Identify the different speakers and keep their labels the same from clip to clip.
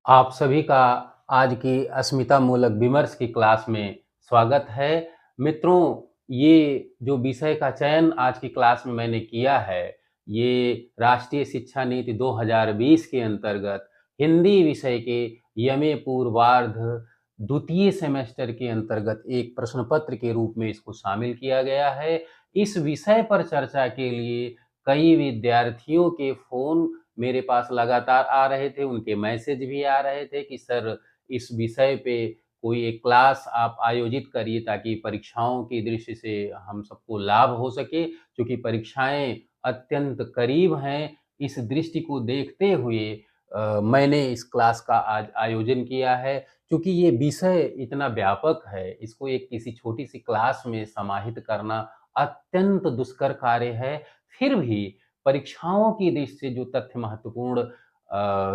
Speaker 1: आप सभी का आज की अस्मिता मूलक विमर्श की क्लास में स्वागत है। मित्रों, ये जो विषय का चयन आज की क्लास में मैंने किया है, ये राष्ट्रीय शिक्षा नीति 2020 के अंतर्गत हिंदी विषय के यमे पूर्वार्ध द्वितीय सेमेस्टर के अंतर्गत एक प्रश्न पत्र के रूप में इसको शामिल किया गया है। इस विषय पर चर्चा के लिए कई विद्यार्थियों के फ़ोन मेरे पास लगातार आ रहे थे, उनके मैसेज भी आ रहे थे कि सर इस विषय पे कोई एक क्लास आप आयोजित करिए ताकि परीक्षाओं की दृष्टि से हम सबको लाभ हो सके। क्योंकि परीक्षाएँ अत्यंत करीब हैं, इस दृष्टि को देखते हुए मैंने इस क्लास का आज आयोजन किया है। क्योंकि ये विषय इतना व्यापक है, इसको एक किसी छोटी-सी क्लास में समाहित करना अत्यंत दुष्कर कार्य है। फिर भी परीक्षाओं की दृष्टि से जो तथ्य महत्वपूर्ण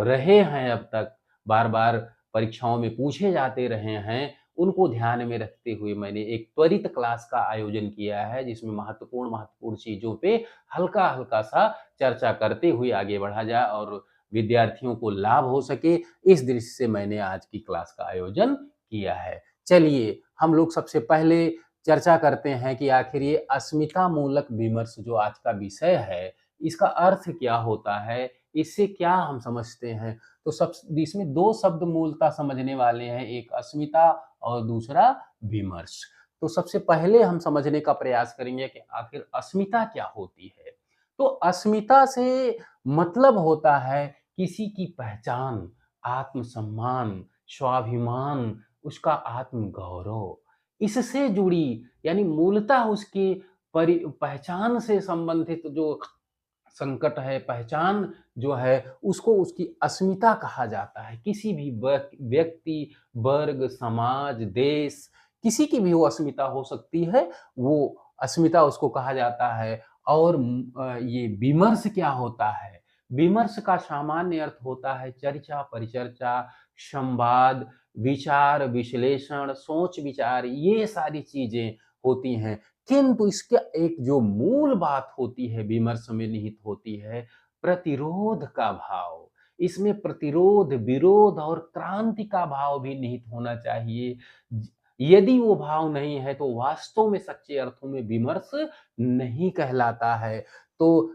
Speaker 1: रहे हैं अब तक, बार-बार परीक्षाओं में पूछे जाते रहे हैं, उनको ध्यान में रखते हुए मैंने एक त्वरित क्लास का आयोजन किया है, जिसमें महत्वपूर्ण महत्वपूर्ण चीज़ों पे हल्का-हल्का सा चर्चा करते हुए आगे बढ़ा जाए और विद्यार्थियों को लाभ हो सके, इस दृष्टि से मैंने आज की क्लास का आयोजन किया है। चलिए, हम लोग सबसे पहले चर्चा करते हैं कि आखिर ये अस्मिता मूलक विमर्श जो आज का विषय है, इसका अर्थ क्या होता है? इससे क्या हम समझते हैं? तो सब इसमें 2 शब्द मूलतः समझने वाले हैं, एक अस्मिता और दूसरा विमर्श। तो सबसे पहले हम समझने का प्रयास करेंगे कि आखिर अस्मिता क्या होती है? तो अस्मिता से मतलब होता है किसी की पहचान, आत्मसम्मान, स्वाभिमान, उसका आत्मगौरव। इससे जुड़ी यानी मूलतः उसकी पहचान से संबंधित जो संकट है, पहचान जो है, उसको उसकी अस्मिता कहा जाता है। किसी भी व्यक्ति, वर्ग, समाज, देश, किसी की भी वो अस्मिता हो सकती है, वो अस्मिता उसको कहा जाता है। और ये विमर्श क्या होता है? विमर्श का सामान्य अर्थ होता है चर्चा, परिचर्चा, संवाद, विचार, विश्लेषण, सोच-विचार, ये सारी चीज़ें होती हैं। किंतु इसका एक जो मूल बात होती है विमर्श में निहित होती है प्रतिरोध का भाव। इसमें प्रतिरोध, विरोध और क्रांति का भाव भी निहित होना चाहिए। यदि वो भाव नहीं है तो वास्तव में सच्चे अर्थों में विमर्श नहीं कहलाता है। तो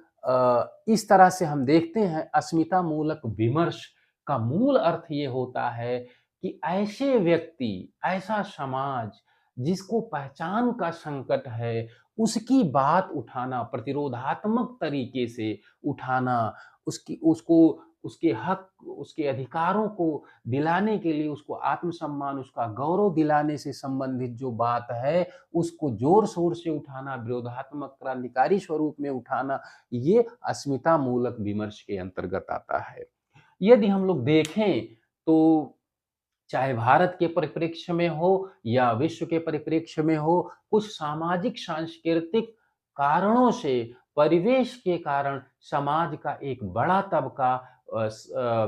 Speaker 1: इस तरह से हम देखते हैं अस्मिता मूलक विमर्श का मूल अर्थ ये होता है कि ऐसे व्यक्ति, ऐसा समाज जिसको पहचान का संकट है, उसकी बात उठाना, प्रतिरोधात्मक तरीके से उठाना, उसकी उसको उसके हक, उसके अधिकारों को दिलाने के लिए उसको आत्मसम्मान, उसका गौरव दिलाने से संबंधित जो बात है, उसको ज़ोर-शोर से उठाना, विरोधात्मक क्रांतिकारी स्वरूप में उठाना, ये अस्मिता मूलक विमर्श के अंतर्गत आता है। यदि हम लोग देखें तो चाहे भारत के परिप्रेक्ष्य में हो या विश्व के परिप्रेक्ष्य में हो, कुछ सामाजिक सांस्कृतिक कारणों से, परिवेश के कारण समाज का एक बड़ा तबका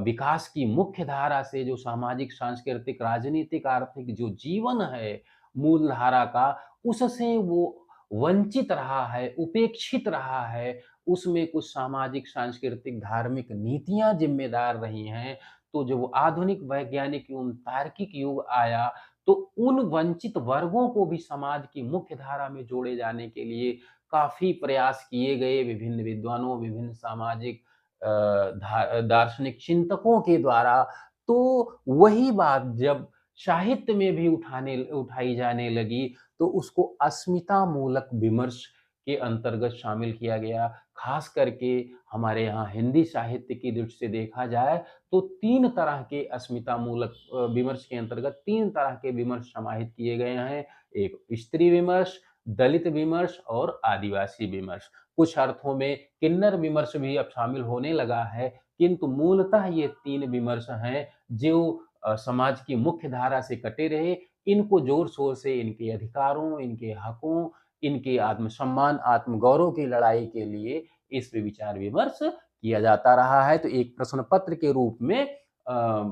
Speaker 1: विकास की मुख्य धारा से जो सामाजिक, सांस्कृतिक, राजनीतिक, आर्थिक जो जीवन है मूल धारा का, उससे वो वंचित रहा है, उपेक्षित रहा है। उसमें कुछ सामाजिक, सांस्कृतिक, धार्मिक नीतियाँ ज़िम्मेदार रही हैं। तो जब आधुनिक वैज्ञानिक एवं तार्किक युग आया, तो उन वंचित वर्गों को भी समाज की मुख्य धारा में जोड़े जाने के लिए काफ़ी प्रयास किए गए विभिन्न विद्वानों, विभिन्न सामाजिक दार्शनिक चिंतकों के द्वारा। तो वही बात जब साहित्य में भी उठाई जाने लगी, तो उसको अस्मिता मूलक विमर्श के अंतर्गत शामिल किया गया। खास करके हमारे यहाँ हिंदी साहित्य की दृष्टि से देखा जाए तो 3 तरह के अस्मिता मूलक विमर्श के अंतर्गत 3 तरह के विमर्श समाहित किए गए हैं। एक स्त्री विमर्श, दलित विमर्श और आदिवासी विमर्श। कुछ अर्थों में किन्नर विमर्श भी अब शामिल होने लगा है, किंतु मूलतः ये 3 विमर्श हैं जो समाज की मुख्य धारा से कटे रहे। इनको ज़ोर-शोर से इनके अधिकारों, इनके हकों, इनके आत्मसम्मान, आत्मगौरव की लड़ाई के लिए इस पे विचार-विमर्श किया जाता रहा है। तो एक प्रश्न पत्र के रूप में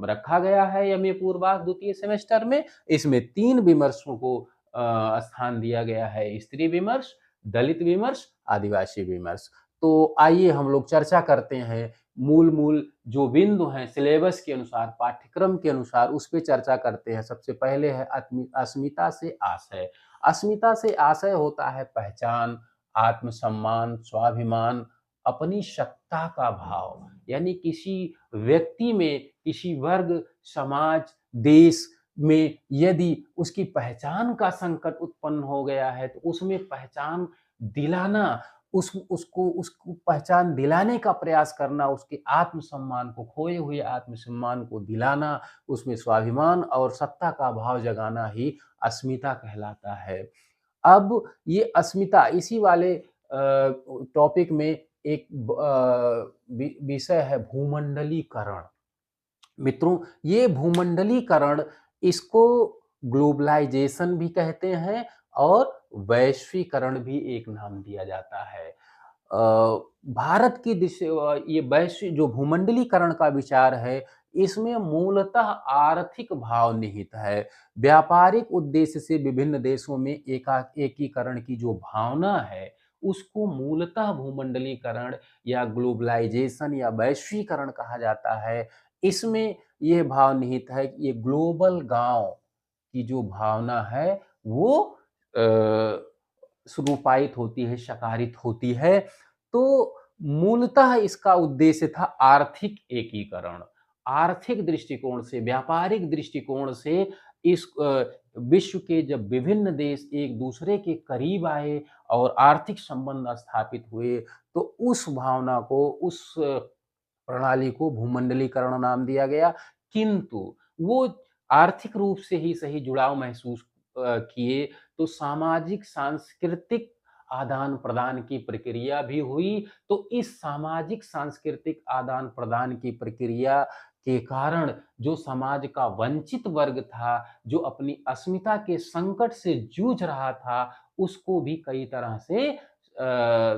Speaker 1: रखा गया है एमए पूर्वाध द्वितीय सेमेस्टर में। इसमें 3 विमर्शों को स्थान दिया गया है, स्त्री विमर्श, दलित विमर्श, आदिवासी विमर्श। तो आइए हम लोग चर्चा करते हैं मूल जो बिंदु हैं सिलेबस के अनुसार, पाठ्यक्रम के अनुसार उस पे चर्चा करते हैं। सबसे पहले है अस्मिता से आशय। अस्मिता से आशय होता है पहचान, आत्मसम्मान, स्वाभिमान, अपनी सत्ता का भाव। यानी किसी व्यक्ति में, किसी वर्ग, समाज, देश में यदि उसकी पहचान का संकट उत्पन्न हो गया है तो उसमें पहचान दिलाना, उसको पहचान दिलाने का प्रयास करना, उसके आत्मसम्मान को, खोए हुए आत्मसम्मान को दिलाना, उसमें स्वाभिमान और सत्ता का भाव जगाना ही अस्मिता कहलाता है। अब ये अस्मिता इसी वाले टॉपिक में एक विषय है भूमंडलीकरण। मित्रों, ये भूमंडलीकरण, इसको ग्लोबलाइजेशन भी कहते हैं और वैश्वीकरण भी एक नाम दिया जाता है। भारत की ये वैश्व जो भूमंडलीकरण का विचार है, इसमें मूलतः आर्थिक भाव निहित है। व्यापारिक उद्देश्य से विभिन्न देशों में एकीकरण की जो भावना है, उसको मूलतः भूमंडलीकरण या ग्लोबलाइजेशन या वैश्वीकरण कहा जाता है। इसमें ये भाव निहित है कि ये ग्लोबल गांव की जो भावना है वो रूपायित होती है, साकारित होती है। तो मूलतः इसका उद्देश्य था आर्थिक एकीकरण। आर्थिक दृष्टिकोण से, व्यापारिक दृष्टिकोण से इस विश्व के जब विभिन्न देश एक दूसरे के करीब आए और आर्थिक संबंध स्थापित हुए, तो उस भावना को, उस प्रणाली को भूमंडलीकरण नाम दिया गया। किंतु वो आर्थिक रूप से ही सही जुड़ाव महसूस किए, तो सामाजिक सांस्कृतिक आदान प्रदान की प्रक्रिया भी हुई। तो इस सामाजिक सांस्कृतिक आदान प्रदान की प्रक्रिया के कारण जो समाज का वंचित वर्ग था, जो अपनी अस्मिता के संकट से जूझ रहा था, उसको भी कई तरह से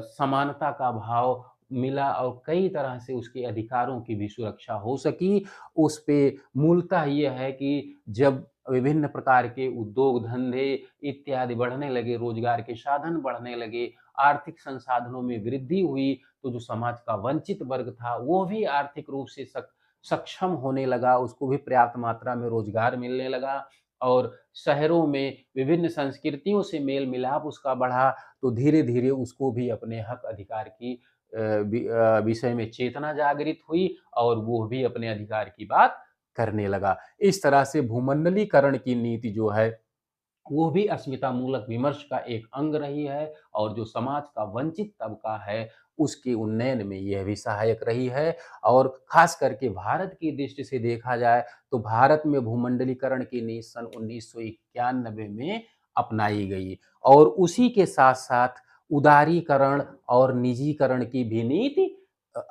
Speaker 1: समानता का भाव मिला और कई तरह से उसके अधिकारों की भी सुरक्षा हो सकी। उस पे मूलतः ये है कि जब विभिन्न प्रकार के उद्योग धंधे इत्यादि बढ़ने लगे, रोजगार के साधन बढ़ने लगे, आर्थिक संसाधनों में वृद्धि हुई, तो जो समाज का वंचित वर्ग था वो भी आर्थिक रूप से सक्षम होने लगा, उसको भी पर्याप्त मात्रा में रोजगार मिलने लगा और शहरों में विभिन्न संस्कृतियों से मेल मिलाप उसका बढ़ा, तो धीरे धीरे उसको भी अपने हक अधिकार की विषय में चेतना जागृत हुई और वो भी अपने अधिकार की बात करने लगा। इस तरह से भूमंडलीकरण की नीति जो है, वो भी अस्मिता मूलक विमर्श का एक अंग रही है और जो समाज का वंचित तबका है, उसके उन्नयन में यह भी सहायक रही है। और खास करके भारत की दृष्टि से देखा जाए तो भारत में भूमंडलीकरण की नीति सन 1991 में अपनाई गई और उसी के साथ-साथ उदारीकरण और निजीकरण की भी नीति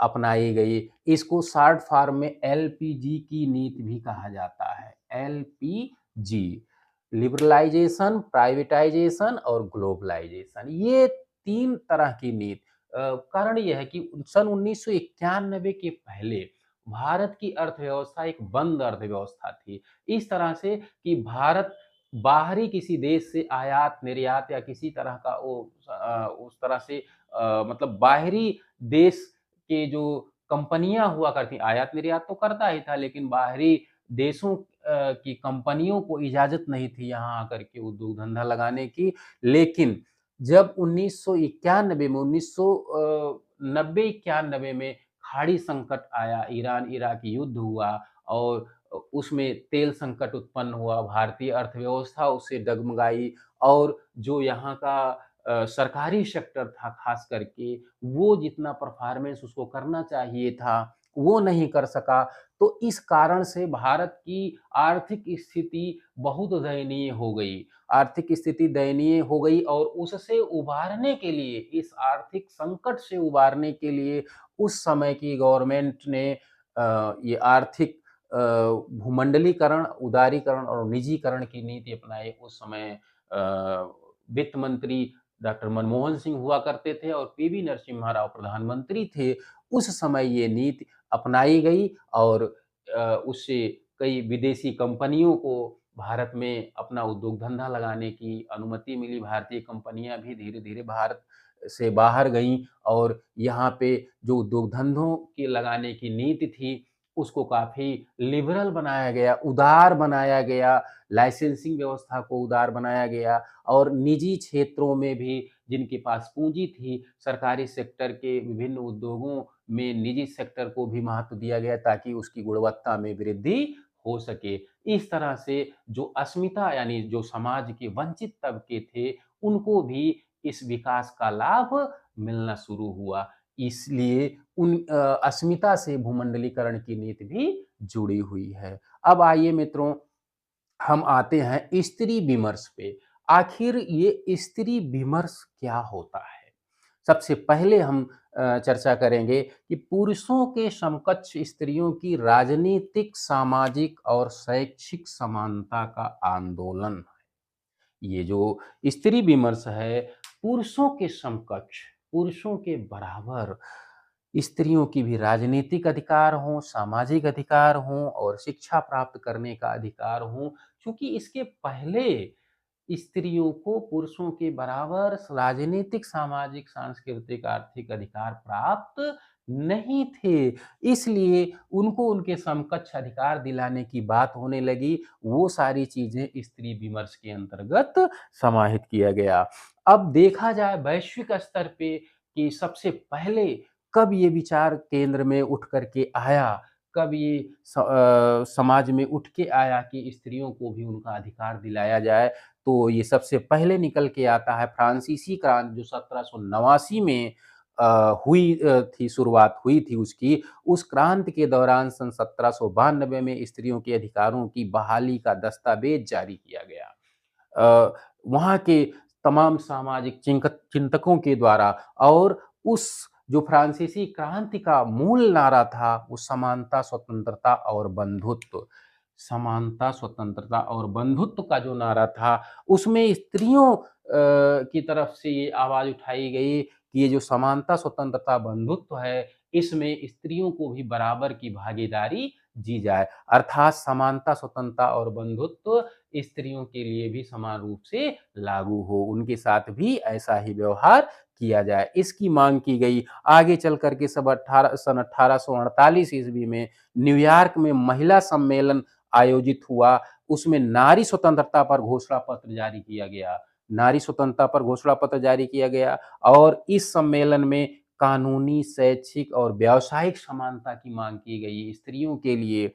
Speaker 1: अपनाई गई। इसको शॉर्ट फॉर्म में एलपीजी की नीति भी कहा जाता है। एलपीजी, लिबरलाइजेशन, प्राइवेटाइजेशन और ग्लोबलाइजेशन, ये 3 तरह की नीति। कारण यह है कि सन 1991 के पहले भारत की अर्थव्यवस्था एक बंद अर्थव्यवस्था थी। इस तरह से कि भारत बाहरी किसी देश से आयात निर्यात या किसी तरह का उस तरह से मतलब बाहरी देश के जो कंपनियां हुआ करती, आयात निर्यात तो करता ही था लेकिन बाहरी देशों की कंपनियों को इजाजत नहीं थी यहाँ आकर के उद्योग धंधा लगाने की। लेकिन जब 1991 में, 1990-91 में खाड़ी संकट आया, ईरान इराक युद्ध हुआ और उसमें तेल संकट उत्पन्न हुआ, भारतीय अर्थव्यवस्था उससे डगमगाई और जो यहाँ का सरकारी सेक्टर था खास करके, वो जितना परफॉर्मेंस उसको करना चाहिए था, वो नहीं कर सका। तो इस कारण से भारत की आर्थिक स्थिति बहुत दयनीय हो गई। आर्थिक स्थिति दयनीय हो गई और उससे उबारने के लिए, इस आर्थिक संकट से उबारने के लिए उस समय की गवर्नमेंट ने ये आर्थिक भूमंडलीकरण, उदारीकरण और निजीकरण की नीति अपनाई। उस समय वित्त मंत्री डॉक्टर मनमोहन सिंह हुआ करते थे और पीवी नरसिम्हा राव प्रधानमंत्री थे। उस समय ये नीति अपनाई गई और उससे कई विदेशी कंपनियों को भारत में अपना उद्योग धंधा लगाने की अनुमति मिली। भारतीय कंपनियां भी धीरे धीरे भारत से बाहर गईं और यहाँ पे जो उद्योग धंधों के लगाने की नीति थी, उसको काफ़ी लिबरल बनाया गया, उदार बनाया गया, लाइसेंसिंग व्यवस्था को उदार बनाया गया और निजी क्षेत्रों में भी जिनके पास पूँजी थी, सरकारी सेक्टर के विभिन्न उद्योगों में निजी सेक्टर को भी महत्व दिया गया ताकि उसकी गुणवत्ता में वृद्धि हो सके। इस तरह से जो अस्मिता यानी जो समाज के वंचित तबके थे, उनको भी इस विकास का लाभ मिलना शुरू हुआ। इसलिए अस्मिता से भूमंडलीकरण की नीति भी जुड़ी हुई है। अब आइए मित्रों, हम आते हैं स्त्री विमर्श पे। आखिर ये स्त्री विमर्श क्या होता है? सबसे पहले हम चर्चा करेंगे कि पुरुषों के समकक्ष स्त्रियों की राजनीतिक, सामाजिक और शैक्षिक समानता का आंदोलन। ये जो स्त्री विमर्श है, पुरुषों के समकक्ष, पुरुषों के बराबर स्त्रियों की भी राजनीतिक अधिकार हों, सामाजिक अधिकार हों और शिक्षा प्राप्त करने का अधिकार हों। चूँकि इसके पहले स्त्रियों को पुरुषों के बराबर राजनीतिक, सामाजिक, सांस्कृतिक, आर्थिक अधिकार प्राप्त नहीं थे। इसलिए उनको उनके समकक्ष अधिकार दिलाने की बात होने लगी। वो सारी चीज़ें स्त्री विमर्श के अंतर्गत समाहित किया गया। अब देखा जाए वैश्विक स्तर पे कि सबसे पहले कब ये विचार केंद्र में उठ कर के आया, कब ये समाज में उठ के आया कि स्त्रियों को भी उनका अधिकार दिलाया जाए, तो ये सबसे पहले निकल के आता है फ्रांसीसी क्रांति जो 1789 में थी, शुरुआत हुई थी उसकी। उस क्रांति के दौरान सन 1792 में स्त्रियों के अधिकारों की बहाली का दस्तावेज जारी किया गया। वहाँ के तमाम सामाजिक चिंतकों के द्वारा और उस जो फ्रांसीसी क्रांति का मूल नारा था वो समानता, स्वतंत्रता और बंधुत्व। समानता, स्वतंत्रता और बंधुत्व का जो नारा था उसमें स्त्रियों की तरफ से ये आवाज़ उठाई गई कि ये जो समानता, स्वतंत्रता, बंधुत्व है इसमें स्त्रियों को भी बराबर की भागीदारी दी जाए। अर्थात समानता, स्वतंत्रता और बंधुत्व स्त्रियों के लिए भी समान रूप से लागू हो, उनके साथ भी ऐसा ही व्यवहार किया जाए, इसकी मांग की गई। आगे चल करके सन 1848 ईस्वी में न्यूयॉर्क में महिला सम्मेलन आयोजित हुआ। उसमें नारी स्वतंत्रता पर घोषणा पत्र जारी किया गया। नारी स्वतंत्रता पर घोषणा पत्र जारी किया गया और इस सम्मेलन में कानूनी, शैक्षिक और व्यावसायिक समानता की मांग की गई स्त्रियों के लिए।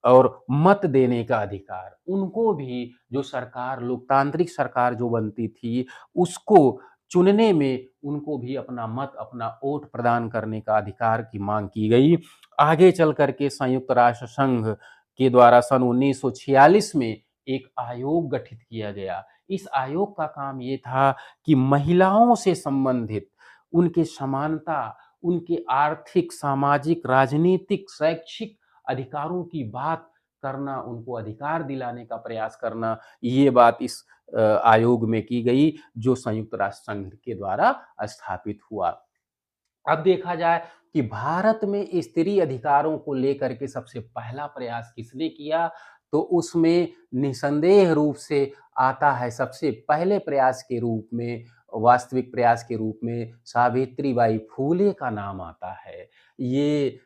Speaker 1: और मत देने का अधिकार, उनको भी जो सरकार, लोकतांत्रिक सरकार जो बनती थी, उसको चुनने में उनको भी अपना मत, अपना वोट प्रदान करने का अधिकार की मांग की गई। आगे चल कर के संयुक्त राष्ट्र संघ के द्वारा सन 1946 में एक आयोग गठित किया गया। इस आयोग का काम ये था कि महिलाओं से संबंधित उनके समानता, उनके आर्थिक, सामाजिक, राजनीतिक, शैक्षिक अधिकारों की बात करना, उनको अधिकार दिलाने का प्रयास करना, ये बात इस आयोग में की गई जो संयुक्त राष्ट्र संघ के द्वारा स्थापित हुआ। अब देखा जाए कि भारत में स्त्री अधिकारों को लेकर के सबसे पहला प्रयास किसने किया, तो उसमें निसंदेह रूप से आता है सबसे पहले प्रयास के रूप में, वास्तविक प्रयास के रूप में सावित्रीबाई फूले का नाम आता है। ये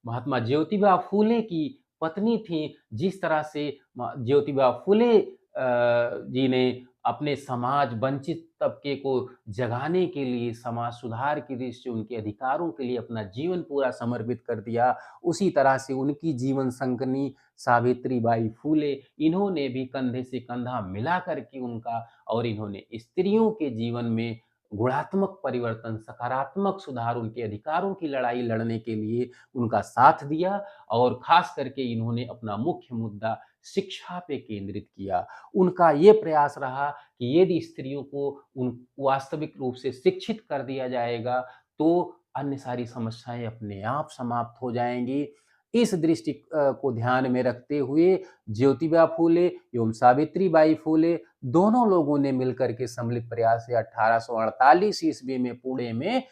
Speaker 1: महात्मा ज्योतिबा फूले की पत्नी थी। जिस तरह से ज्योतिबा फूले जी ने अपने समाज वंचित तबके को जगाने के लिए, समाज सुधार की दृष्टि से उनके अधिकारों के लिए अपना जीवन पूरा समर्पित कर दिया, उसी तरह से उनकी जीवन संगनी सावित्रीबाई फूले, इन्होंने भी कंधे से कंधा मिला करके उनका और इन्होंने स्त्रियों के जीवन में गुणात्मक परिवर्तन, सकारात्मक सुधार, उनके अधिकारों की लड़ाई लड़ने के लिए उनका साथ दिया और खास करके इन्होंने अपना मुख्य मुद्दा शिक्षा पे केंद्रित किया। उनका ये प्रयास रहा कि यदि स्त्रियों को उन वास्तविक रूप से शिक्षित कर दिया जाएगा, तो अन्य सारी समस्याएँ अपने आप समाप्त हो जाएँगी। इस दृष्टि को ध्यान में रखते हुए ज्योतिबा फूले एवं सावित्रीबाई फूले दोनों लोगों ने मिलकर के सम्मिलित प्रयास से 1848 ईस्वी में पुणे में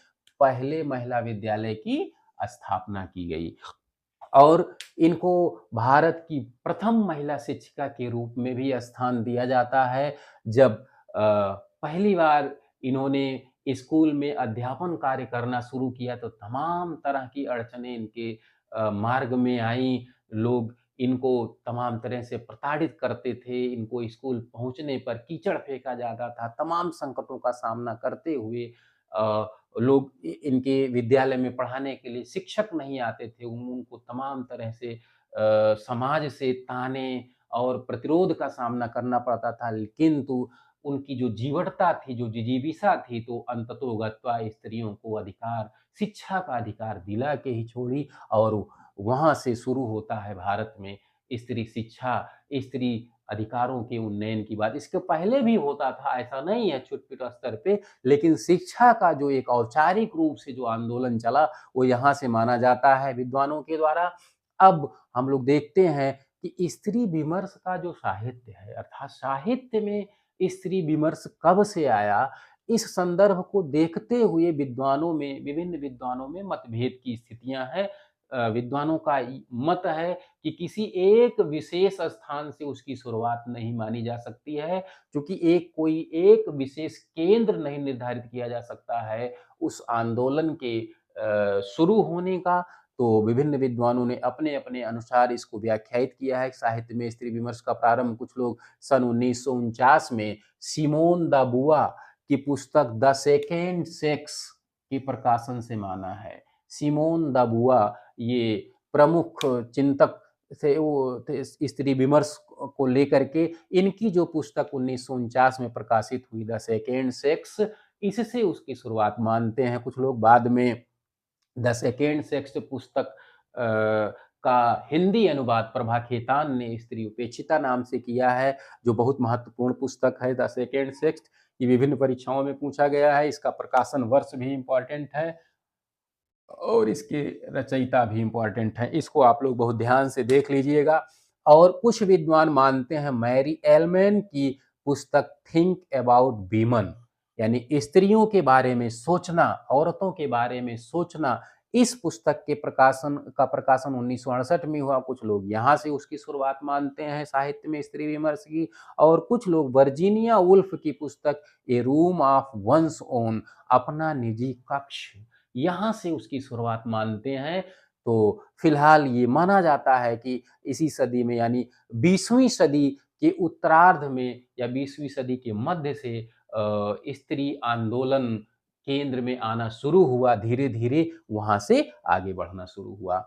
Speaker 1: पहले महिला विद्यालय की स्थापना की गई। और इनको भारत की प्रथम महिला शिक्षिका के रूप में भी स्थान दिया जाता है। जब पहली बार इन्होंने स्कूल में अध्यापन कार्य करना शुरू किया तो तमाम तरह की अड़चनें इनके मार्ग में आईं। लोग इनको तमाम तरह से प्रताड़ित करते थे, इनको स्कूल पहुँचने पर कीचड़ फेंका जाता था, तमाम संकटों का सामना करते हुए लोग इनके विद्यालय में पढ़ाने के लिए शिक्षक नहीं आते थे। उनको तमाम तरह से समाज से ताने और प्रतिरोध का सामना करना पड़ता था, किंतु उनकी जो जीवटता थी, जो जिजीविषा थी, तो अंततो गत्वा स्त्रियों को अधिकार, शिक्षा का अधिकार दिला के ही छोड़ी। और वहाँ से शुरू होता है भारत में स्त्री शिक्षा, स्त्री अधिकारों के उन्नयन की बात। इसके पहले भी होता था, ऐसा नहीं है छोटे-छोटे स्तर पे, लेकिन शिक्षा का जो एक औपचारिक रूप से जो आंदोलन चला, वो यहाँ से माना जाता है विद्वानों के द्वारा। अब हम लोग देखते हैं कि स्त्री विमर्श का जो साहित्य है, अर्थात साहित्य में स्त्री विमर्श कब से आया, इस संदर्भ को देखते हुए विद्वानों में, विभिन्न विद्वानों में मतभेद की स्थितियां हैं। विद्वानों का मत है कि किसी एक विशेष स्थान से उसकी शुरुआत नहीं मानी जा सकती है, क्योंकि एक विशेष केंद्र नहीं निर्धारित किया जा सकता है उस आंदोलन के शुरू होने का। तो विभिन्न विद्वानों ने अपने-अपने अनुसार इसको व्याख्यायित किया है। साहित्य में स्त्री विमर्श का प्रारंभ कुछ लोग सन 1949 में सिमोन द बुआ की पुस्तक द सेकेंड सेक्स के प्रकाशन से माना है। सिमोन द बुआ ये प्रमुख चिंतक थे, वो थे स्त्री विमर्श को लेकर के। इनकी जो पुस्तक 1949 में प्रकाशित हुई द सेकेंड सेक्स, इससे उसकी शुरुआत मानते हैं कुछ लोग। बाद में द सेकेंड सेक्स पुस्तक का हिंदी अनुवाद प्रभा खेतान ने स्त्री उपेक्षिता नाम से किया है, जो बहुत महत्वपूर्ण पुस्तक है। द सेकेंड सेक्स ये विभिन्न परीक्षाओं में पूछा गया है। इसका प्रकाशन वर्ष भी इम्पोर्टेंट है और इसके रचयिता भी इम्पोर्टेंट हैं। इसको आप लोग बहुत ध्यान से देख लीजिएगा। और कुछ विद्वान मानते हैं मैरी एलमैन की पुस्तक थिंक अबाउट वीमन, यानी स्त्रियों के बारे में सोचना, औरतों के बारे में सोचना, इस पुस्तक के प्रकाशन 1968 में हुआ। कुछ लोग यहाँ से उसकी शुरुआत मानते हैं साहित्य में स्त्री विमर्श की। और कुछ लोग वर्जीनिया वुल्फ की पुस्तक ए रूम ऑफ वंस ओन, अपना निजी कक्ष, यहाँ से उसकी शुरुआत मानते हैं। तो फिलहाल ये माना जाता है कि इसी सदी में, यानी 20वीं सदी के उत्तरार्ध में या 20वीं सदी के मध्य से स्त्री आंदोलन केंद्र में आना शुरू हुआ, धीरे-धीरे वहाँ से आगे बढ़ना शुरू हुआ।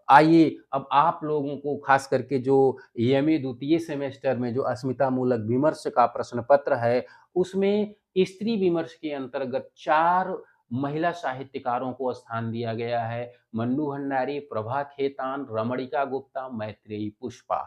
Speaker 1: आइए अब आप लोगों को खास करके जो एमए द्वितीय सेमेस्टर में जो अस्मितामूलक विमर्श का प्रश्न पत्र है, उसमें स्त्री विमर्श के अंतर्गत 4 महिला साहित्यकारों को स्थान दिया गया है। मन्नू भंडारी, प्रभा खेतान, रमणिका गुप्ता, मैत्रेयी पुष्पा।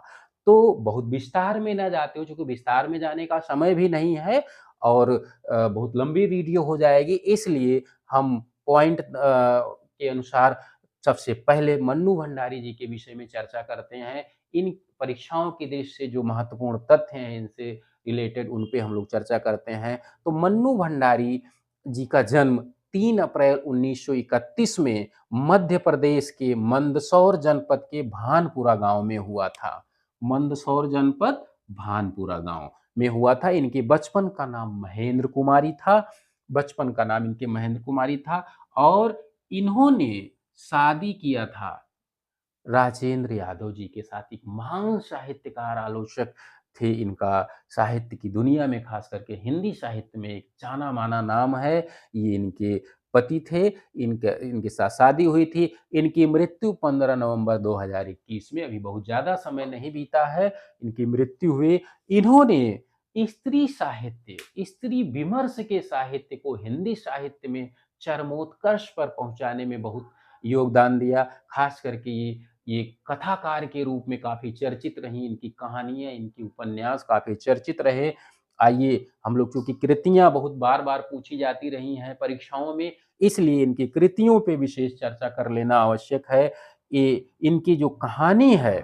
Speaker 1: तो बहुत विस्तार में ना जाते हुए, चूँकि विस्तार में जाने का समय भी नहीं है और बहुत लंबी वीडियो हो जाएगी, इसलिए हम पॉइंट के अनुसार सबसे पहले मन्नू भंडारी जी के विषय में चर्चा करते हैं। इन परीक्षाओं की दृष्टि से जो महत्वपूर्ण तथ्य हैं इनसे रिलेटेड, उन पे हम लोग चर्चा करते हैं। तो मन्नू भंडारी जी का जन्म 3 अप्रैल 1931 में मध्य प्रदेश के मंदसौर जनपद के भानपुरा गांव में हुआ था। मंदसौर जनपद भानपुरा गांव में हुआ था। इनके बचपन का नाम महेंद्र कुमारी था। बचपन का नाम इनके महेंद्र कुमारी था और इन्होंने शादी किया था राजेंद्र यादव जी के साथ। एक महान साहित्यकार, आलोचक थे। इनका साहित्य की दुनिया में, खास करके हिंदी साहित्य में, एक जाना माना नाम है। ये इनके पति थे। इनके साथ शादी हुई थी। इनकी मृत्यु 15 नवंबर 2021 में, अभी बहुत ज़्यादा समय नहीं बीता है, इनकी मृत्यु हुई। इन्होंने स्त्री साहित्य, स्त्री विमर्श के साहित्य को हिंदी साहित्य में चरमोत्कर्ष पर पहुंचाने में बहुत योगदान दिया। खास करके ये कथाकार के रूप में काफ़ी चर्चित रहीं। इनकी कहानियाँ, इनकी उपन्यास काफ़ी चर्चित रहे। आइए हम लोग, चूँकि कृतियाँ बहुत बार-बार पूछी जाती रही हैं परीक्षाओं में, इसलिए इनकी कृतियों पे विशेष चर्चा कर लेना आवश्यक है। ये इनकी जो कहानी है,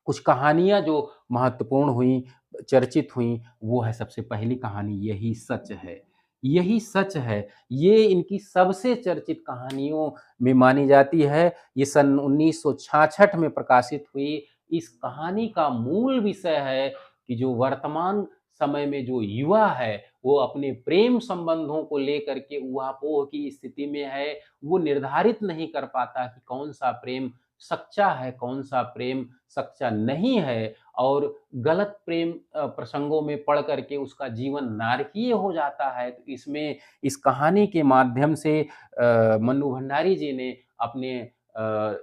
Speaker 1: कुछ कहानियाँ जो महत्वपूर्ण हुईं, चर्चित हुईं, वो है सबसे पहली कहानी यही सच है। यही सच है, ये इनकी सबसे चर्चित कहानियों में मानी जाती है। ये सन 1966 में प्रकाशित हुई। इस कहानी का मूल विषय है कि जो वर्तमान समय में जो युवा है, वो अपने प्रेम संबंधों को लेकर के ऊहापोह की स्थिति में है। वो निर्धारित नहीं कर पाता कि कौन-सा प्रेम सच्चा है, कौन-सा प्रेम सच्चा नहीं है, और गलत प्रेम प्रसंगों में पड़ कर के उसका जीवन नारकीय हो जाता है। तो इसमें इस कहानी के माध्यम से मन्नू भंडारी जी ने अपने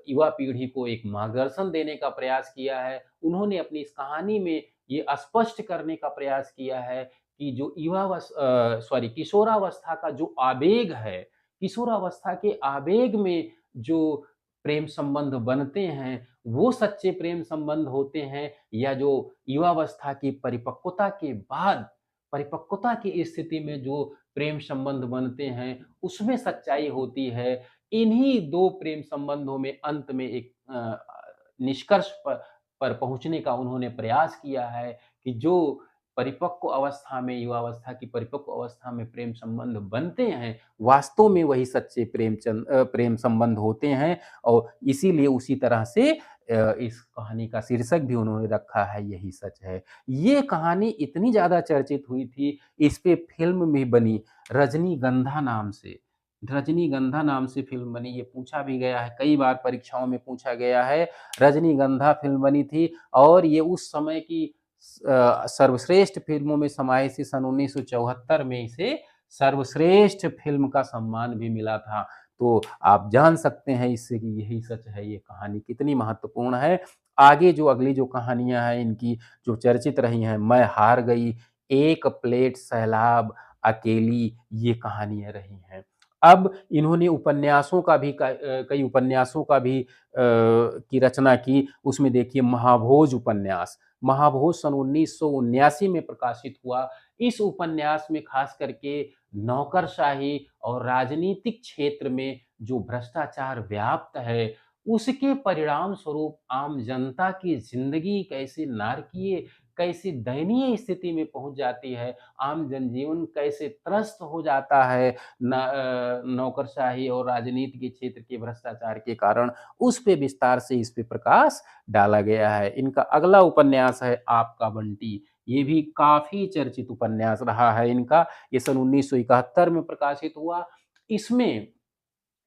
Speaker 1: युवा पीढ़ी को एक मार्गदर्शन देने का प्रयास किया है। उन्होंने अपनी इस कहानी में ये स्पष्ट करने का प्रयास किया है कि जो किशोरावस्था का जो आवेग है, किशोरावस्था के आवेग में जो प्रेम संबंध बनते हैं, वो सच्चे प्रेम संबंध होते हैं, या जो युवावस्था की परिपक्वता के बाद, परिपक्वता की स्थिति में जो प्रेम संबंध बनते हैं, उसमें सच्चाई होती है। इन्हीं 2 प्रेम संबंधों में अंत में एक निष्कर्ष पर पहुँचने का उन्होंने प्रयास किया है कि जो परिपक्व अवस्था में, युवावस्था की परिपक्व अवस्था में प्रेम संबंध बनते हैं, वास्तव में वही सच्चे प्रेम संबंध होते हैं, और इसीलिए उसी तरह से इस कहानी का शीर्षक भी उन्होंने रखा है, यही सच है। ये कहानी इतनी ज़्यादा चर्चित हुई थी, इस पे फ़िल्म भी बनी, रजनीगंधा नाम से। रजनीगंधा नाम से फ़िल्म बनी, ये पूछा भी गया है, कई बार परीक्षाओं में पूछा गया है। रजनीगंधा फ़िल्म बनी थी, और ये उस समय की सर्वश्रेष्ठ फ़िल्मों में समाई थी। सन 1974 में इसे सर्वश्रेष्ठ फ़िल्म का सम्मान भी मिला था। तो आप जान सकते हैं इससे कि यही सच है, ये कहानी कितनी महत्वपूर्ण है। आगे जो अगली जो कहानियाँ हैं इनकी, जो चर्चित रही हैं, मैं हार गई, एक प्लेट सैलाब, अकेली, ये कहानियाँ रही हैं। अब इन्होंने उपन्यासों का भी कई उपन्यासों का भी की रचना की। उसमें देखिए महाभोज उपन्यास, महाभोज सन 1979 में प्रकाशित हुआ। इस उपन्यास में खास करके नौकरशाही और राजनीतिक क्षेत्र में जो भ्रष्टाचार व्याप्त है, उसके परिणाम स्वरूप आम जनता की ज़िंदगी कैसे नारकीय, कैसी दयनीय स्थिति में पहुँच जाती है, आम जनजीवन कैसे त्रस्त हो जाता है नौकरशाही और राजनीति के क्षेत्र के भ्रष्टाचार के कारण, उस पे विस्तार से इस पे प्रकाश डाला गया है। इनका अगला उपन्यास है आपका बंटी। ये भी काफ़ी चर्चित उपन्यास रहा है इनका। ये सन 1971 में प्रकाशित हुआ। इसमें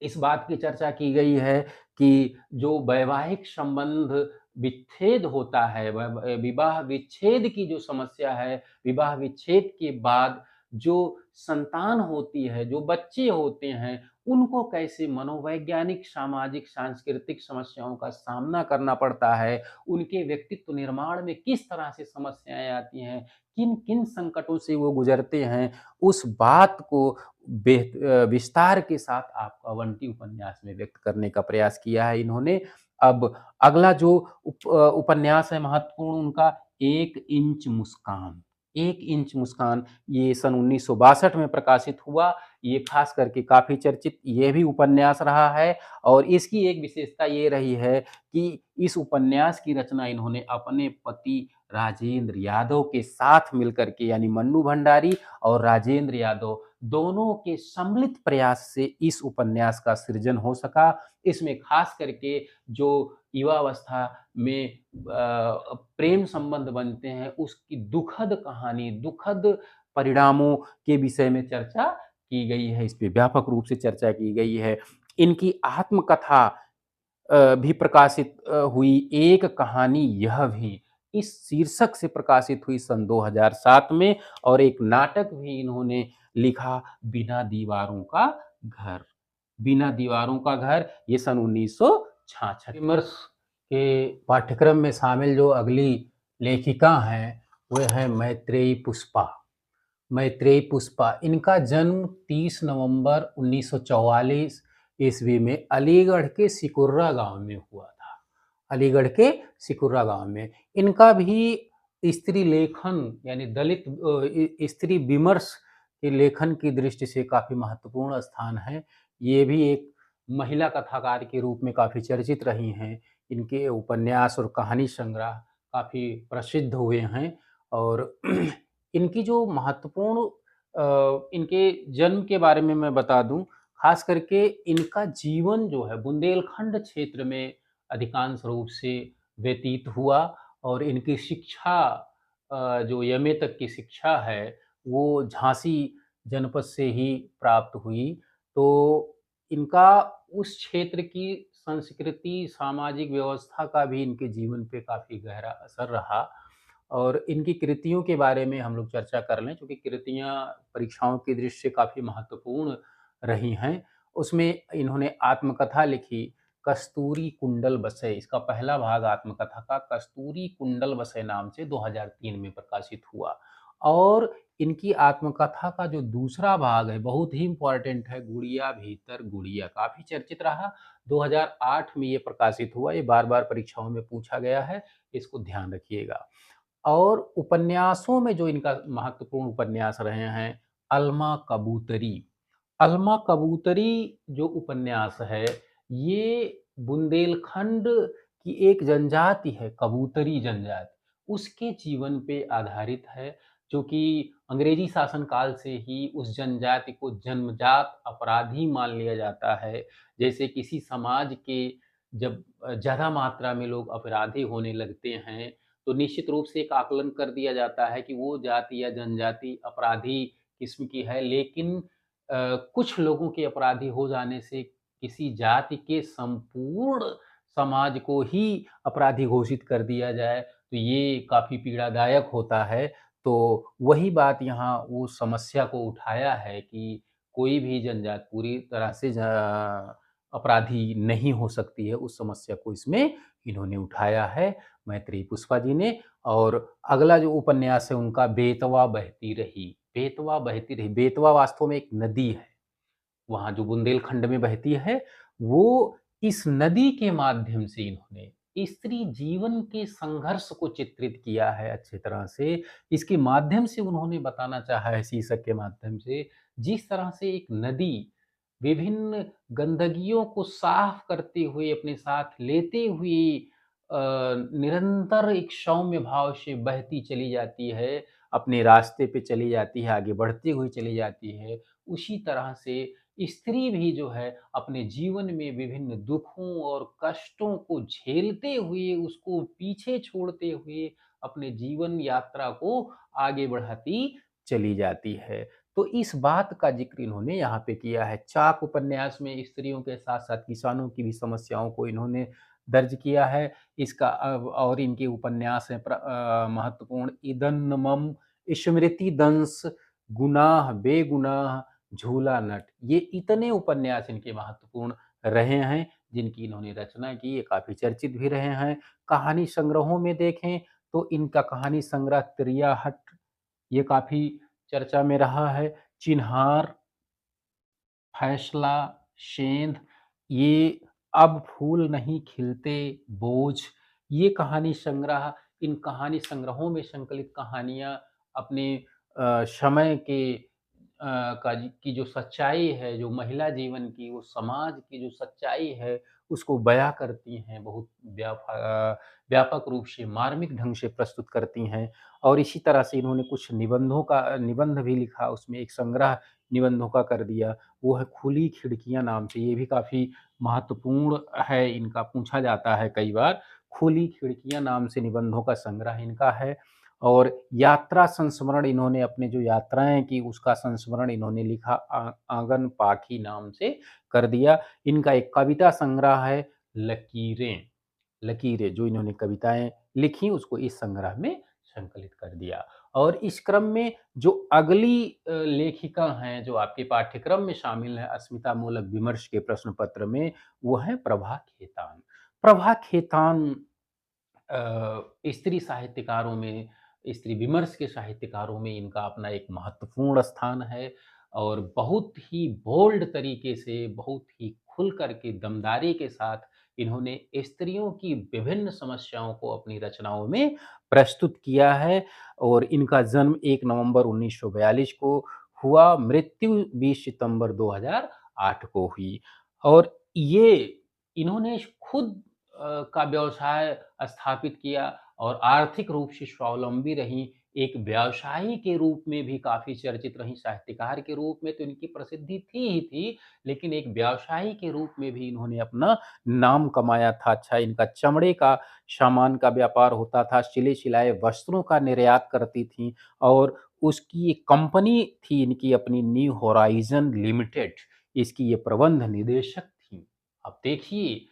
Speaker 1: इस बात की चर्चा की गई है कि जो वैवाहिक संबंध विच्छेद होता है, विवाह विच्छेद की जो समस्या है, विवाह विच्छेद के बाद जो संतान होती है, जो बच्चे होते हैं, उनको कैसे मनोवैज्ञानिक, सामाजिक, सांस्कृतिक समस्याओं का सामना करना पड़ता है, उनके व्यक्तित्व निर्माण में किस तरह से समस्याएँ आती हैं, किन-किन संकटों से वो गुज़रते हैं, उस बात को विस्तार के साथ आपका बंटी उपन्यास में व्यक्त करने का प्रयास किया है इन्होंने। अब अगला जो उपन्यास है महत्वपूर्ण उनका, 1 इंच मुस्कान। 1 इंच मुस्कान, ये सन 1962 में प्रकाशित हुआ। ये खास करके काफ़ी चर्चित ये भी उपन्यास रहा है, और इसकी एक विशेषता ये रही है कि इस उपन्यास की रचना इन्होंने अपने पति राजेंद्र यादव के साथ मिलकर के, यानी मन्नू भंडारी और राजेंद्र यादव दोनों के सम्मिलित प्रयास से इस उपन्यास का सृजन हो सका। इसमें खास करके जो युवावस्था में प्रेम संबंध बनते हैं, उसकी दुखद कहानी, दुखद परिणामों के विषय में चर्चा की गई है, इस पे व्यापक रूप से चर्चा की गई है। इनकी आत्मकथा भी प्रकाशित हुई, एक कहानी यह भी, इस शीर्षक से प्रकाशित हुई सन 2007 में, और एक नाटक भी इन्होंने लिखा, बिना दीवारों का घर। बिना दीवारों का घर, ये सन 1966। विमर्श के पाठ्यक्रम में शामिल जो अगली लेखिका हैं, वो हैं मैत्रेयी पुष्पा। मैत्रेयी पुष्पा, इनका जन्म 30 नवंबर 1944 ईस्वी में अलीगढ़ के सिकुर्रा गांव में हुआ था। अलीगढ़ के सिकुर्रा गांव में। इनका भी स्त्री लेखन, यानी दलित स्त्री विमर्श के लेखन की दृष्टि से काफ़ी महत्वपूर्ण स्थान है। ये भी एक महिला कथाकार के रूप में काफ़ी चर्चित रही हैं। इनके उपन्यास और कहानी संग्रह काफ़ी प्रसिद्ध हुए हैं, और इनकी जो महत्वपूर्ण इनके जन्म के बारे में मैं बता दूं, खास करके इनका जीवन जो है बुंदेलखंड क्षेत्र में अधिकांश रूप से व्यतीत हुआ, और इनकी शिक्षा जो एमए तक की शिक्षा है वो झांसी जनपद से ही प्राप्त हुई। तो इनका उस क्षेत्र की संस्कृति, सामाजिक व्यवस्था का भी इनके जीवन पे काफ़ी गहरा असर रहा। और इनकी कृतियों के बारे में हम लोग चर्चा कर लें, चूँकि कृतियाँ परीक्षाओं की दृष्टि से काफ़ी महत्वपूर्ण रही हैं। उसमें इन्होंने आत्मकथा लिखी, कस्तूरी कुंडल बसे। इसका पहला भाग आत्मकथा का कस्तूरी कुंडल बसे नाम से 2003 में प्रकाशित हुआ। और इनकी आत्मकथा का जो दूसरा भाग है, बहुत ही इम्पोर्टेंट है, गुड़िया भीतर गुड़िया, काफ़ी चर्चित रहा। 2008 में ये प्रकाशित हुआ। ये बार-बार परीक्षाओं में पूछा गया है, इसको ध्यान रखिएगा। और उपन्यासों में जो इनका महत्वपूर्ण उपन्यास रहे हैं, अल्मा कबूतरी। अल्मा कबूतरी जो उपन्यास है, ये बुंदेलखंड की एक जनजाति है, कबूतरी जनजाति, उसके जीवन पे आधारित है, जो कि अंग्रेजी शासन काल से ही उस जनजाति को जन्मजात अपराधी मान लिया जाता है। जैसे किसी समाज के जब ज़्यादा मात्रा में लोग अपराधी होने लगते हैं, तो निश्चित रूप से एक आकलन कर दिया जाता है कि वो जाति या जनजाति अपराधी किस्म की है। लेकिन कुछ लोगों के अपराधी हो जाने से किसी जाति के संपूर्ण समाज को ही अपराधी घोषित कर दिया जाए, तो ये काफ़ी पीड़ादायक होता है। तो वही बात यहाँ उस समस्या को उठाया है कि कोई भी जनजाति पूरी तरह से अपराधी नहीं हो सकती है, उस समस्या को इसमें इन्होंने उठाया है, मैत्रेयी पुष्पा जी ने। और अगला जो उपन्यास है उनका, बेतवा बहती रही। बेतवा बहती रही, बेतवा वास्तव में एक नदी है, वहाँ जो बुंदेलखंड में बहती है, वो इस नदी के माध्यम से इन्होंने स्त्री जीवन के संघर्ष को चित्रित किया है अच्छी तरह से। इसके माध्यम से उन्होंने बताना चाहा है, शीर्षक के माध्यम से, जिस तरह से एक नदी विभिन्न गंदगियों को साफ करते हुए, अपने साथ लेते हुए निरंतर एक सौम्य भाव से बहती चली जाती है, अपने रास्ते पे चली जाती है, आगे बढ़ती हुई चली जाती है। उसी तरह से स्त्री भी जो है अपने जीवन में विभिन्न दुखों और कष्टों को झेलते हुए, उसको पीछे छोड़ते हुए अपने जीवन यात्रा को आगे बढ़ाती चली जाती है। तो इस बात का जिक्र इन्होंने यहाँ पे किया है। चाक उपन्यास में स्त्रियों के साथ-साथ किसानों की भी समस्याओं को इन्होंने दर्ज किया है। इसका और इनके उपन्यास हैं महत्वपूर्ण, इदन्नमम, स्मृतिदंश, गुनाह बेगुनाह, झूला नट। ये इतने उपन्यास इनके महत्वपूर्ण रहे हैं, जिनकी इन्होंने रचना की, ये काफ़ी चर्चित भी रहे हैं। कहानी संग्रहों में देखें तो इनका कहानी संग्रह त्रियाहट, ये काफ़ी चर्चा में रहा है। चिन्हार, फैसला, सेंध, ये अब फूल नहीं खिलते, बोझ, ये कहानी संग्रह, इन कहानी संग्रहों में संकलित कहानियाँ अपने समय के की जो सच्चाई है, जो महिला जीवन की, वो समाज की जो सच्चाई है, उसको बयाँ करती हैं, बहुत व्यापक रूप से, मार्मिक ढंग से प्रस्तुत करती हैं। और इसी तरह से इन्होंने कुछ निबंध भी लिखा, उसमें एक संग्रह निबंधों का कर दिया, वो है खुली खिड़कियाँ नाम से। ये भी काफ़ी महत्वपूर्ण है, इनका पूछा जाता है कई बार। खुली खिड़कियाँ नाम से निबंधों का संग्रह इनका है। और यात्रा संस्मरण, इन्होंने अपनी जो यात्राएँ की उसका संस्मरण इन्होंने लिखा, आँगन पाखी नाम से कर दिया। इनका एक कविता संग्रह है, लकीरें। लकीरें, जो इन्होंने कविताएँ लिखी उसको इस संग्रह में संकलित कर दिया। और इस क्रम में जो अगली लेखिका हैं, जो आपके पाठ्यक्रम में शामिल हैं अस्मितामूलक विमर्श के प्रश्न पत्र में, वो हैं प्रभा खेतान। प्रभा खेतान स्त्री साहित्यकारों में, स्त्री विमर्श के साहित्यकारों में इनका अपना एक महत्वपूर्ण स्थान है। और बहुत ही बोल्ड तरीके से, बहुत ही खुल कर के, दमदारी के साथ इन्होंने स्त्रियों की विभिन्न समस्याओं को अपनी रचनाओं में प्रस्तुत किया है। और इनका जन्म 1 नवंबर 1942 को हुआ, मृत्यु 20 सितंबर 2008 को हुई। और ये इन्होंने खुद का व्यवसाय स्थापित किया और आर्थिक रूप से स्वावलंबी रहीं। एक व्यवसायी के रूप में भी काफ़ी चर्चित रहीं, साहित्यकार के रूप में तो इनकी प्रसिद्धि थी ही थी, लेकिन एक व्यवसायी के रूप में भी इन्होंने अपना नाम कमाया था। अच्छा, इनका चमड़े का सामान का व्यापार होता था, सिले-सिलाए वस्त्रों का निर्यात करती थीं। और उसकी एक कंपनी थी इनकी अपनी न्यू होराइज़न लिमिटेड, इसकी ये प्रबंध निदेशक थीं। अब देखिए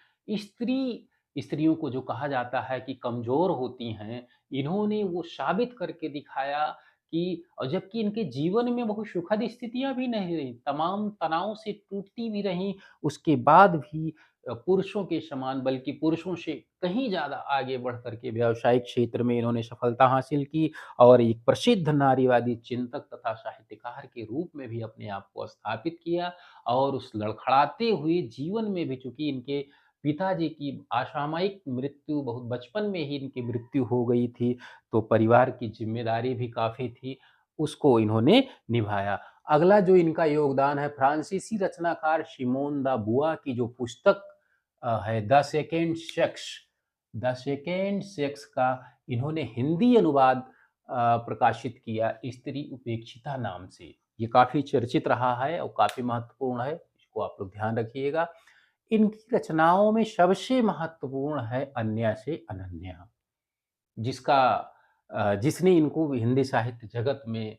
Speaker 1: स्त्रियों को जो कहा जाता है कि कमज़ोर होती हैं, इन्होंने वो साबित करके दिखाया कि और जबकि इनके जीवन में बहुत सुखद स्थितियाँ भी नहीं रहीं, तमाम तनाव से टूटती भी रहीं, उसके बाद भी पुरुषों के समान बल्कि पुरुषों से कहीं ज़्यादा आगे बढ़ कर के व्यावसायिक क्षेत्र में इन्होंने सफलता हासिल की और एक प्रसिद्ध नारीवादी चिंतक तथा साहित्यकार के रूप में भी अपने आप को स्थापित किया और उस लड़खड़ाते हुए जीवन में भी चूँकि इनके पिताजी की असामयिक मृत्यु बहुत बचपन में ही इनकी मृत्यु हो गई थी, तो परिवार की ज़िम्मेदारी भी काफ़ी थी, उसको इन्होंने निभाया। अगला जो इनका योगदान है फ्रांसीसी रचनाकार सिमोन द बुआ की जो पुस्तक है द सेकेंड सेक्स का इन्होंने हिंदी अनुवाद प्रकाशित किया स्त्री उपेक्षिता नाम से। ये काफ़ी चर्चित रहा है और काफ़ी महत्वपूर्ण है, इसको आप लोग ध्यान रखिएगा। इनकी रचनाओं में सबसे महत्वपूर्ण है अन्य से अनन्या, जिसका जिसने इनको हिंदी साहित्य जगत में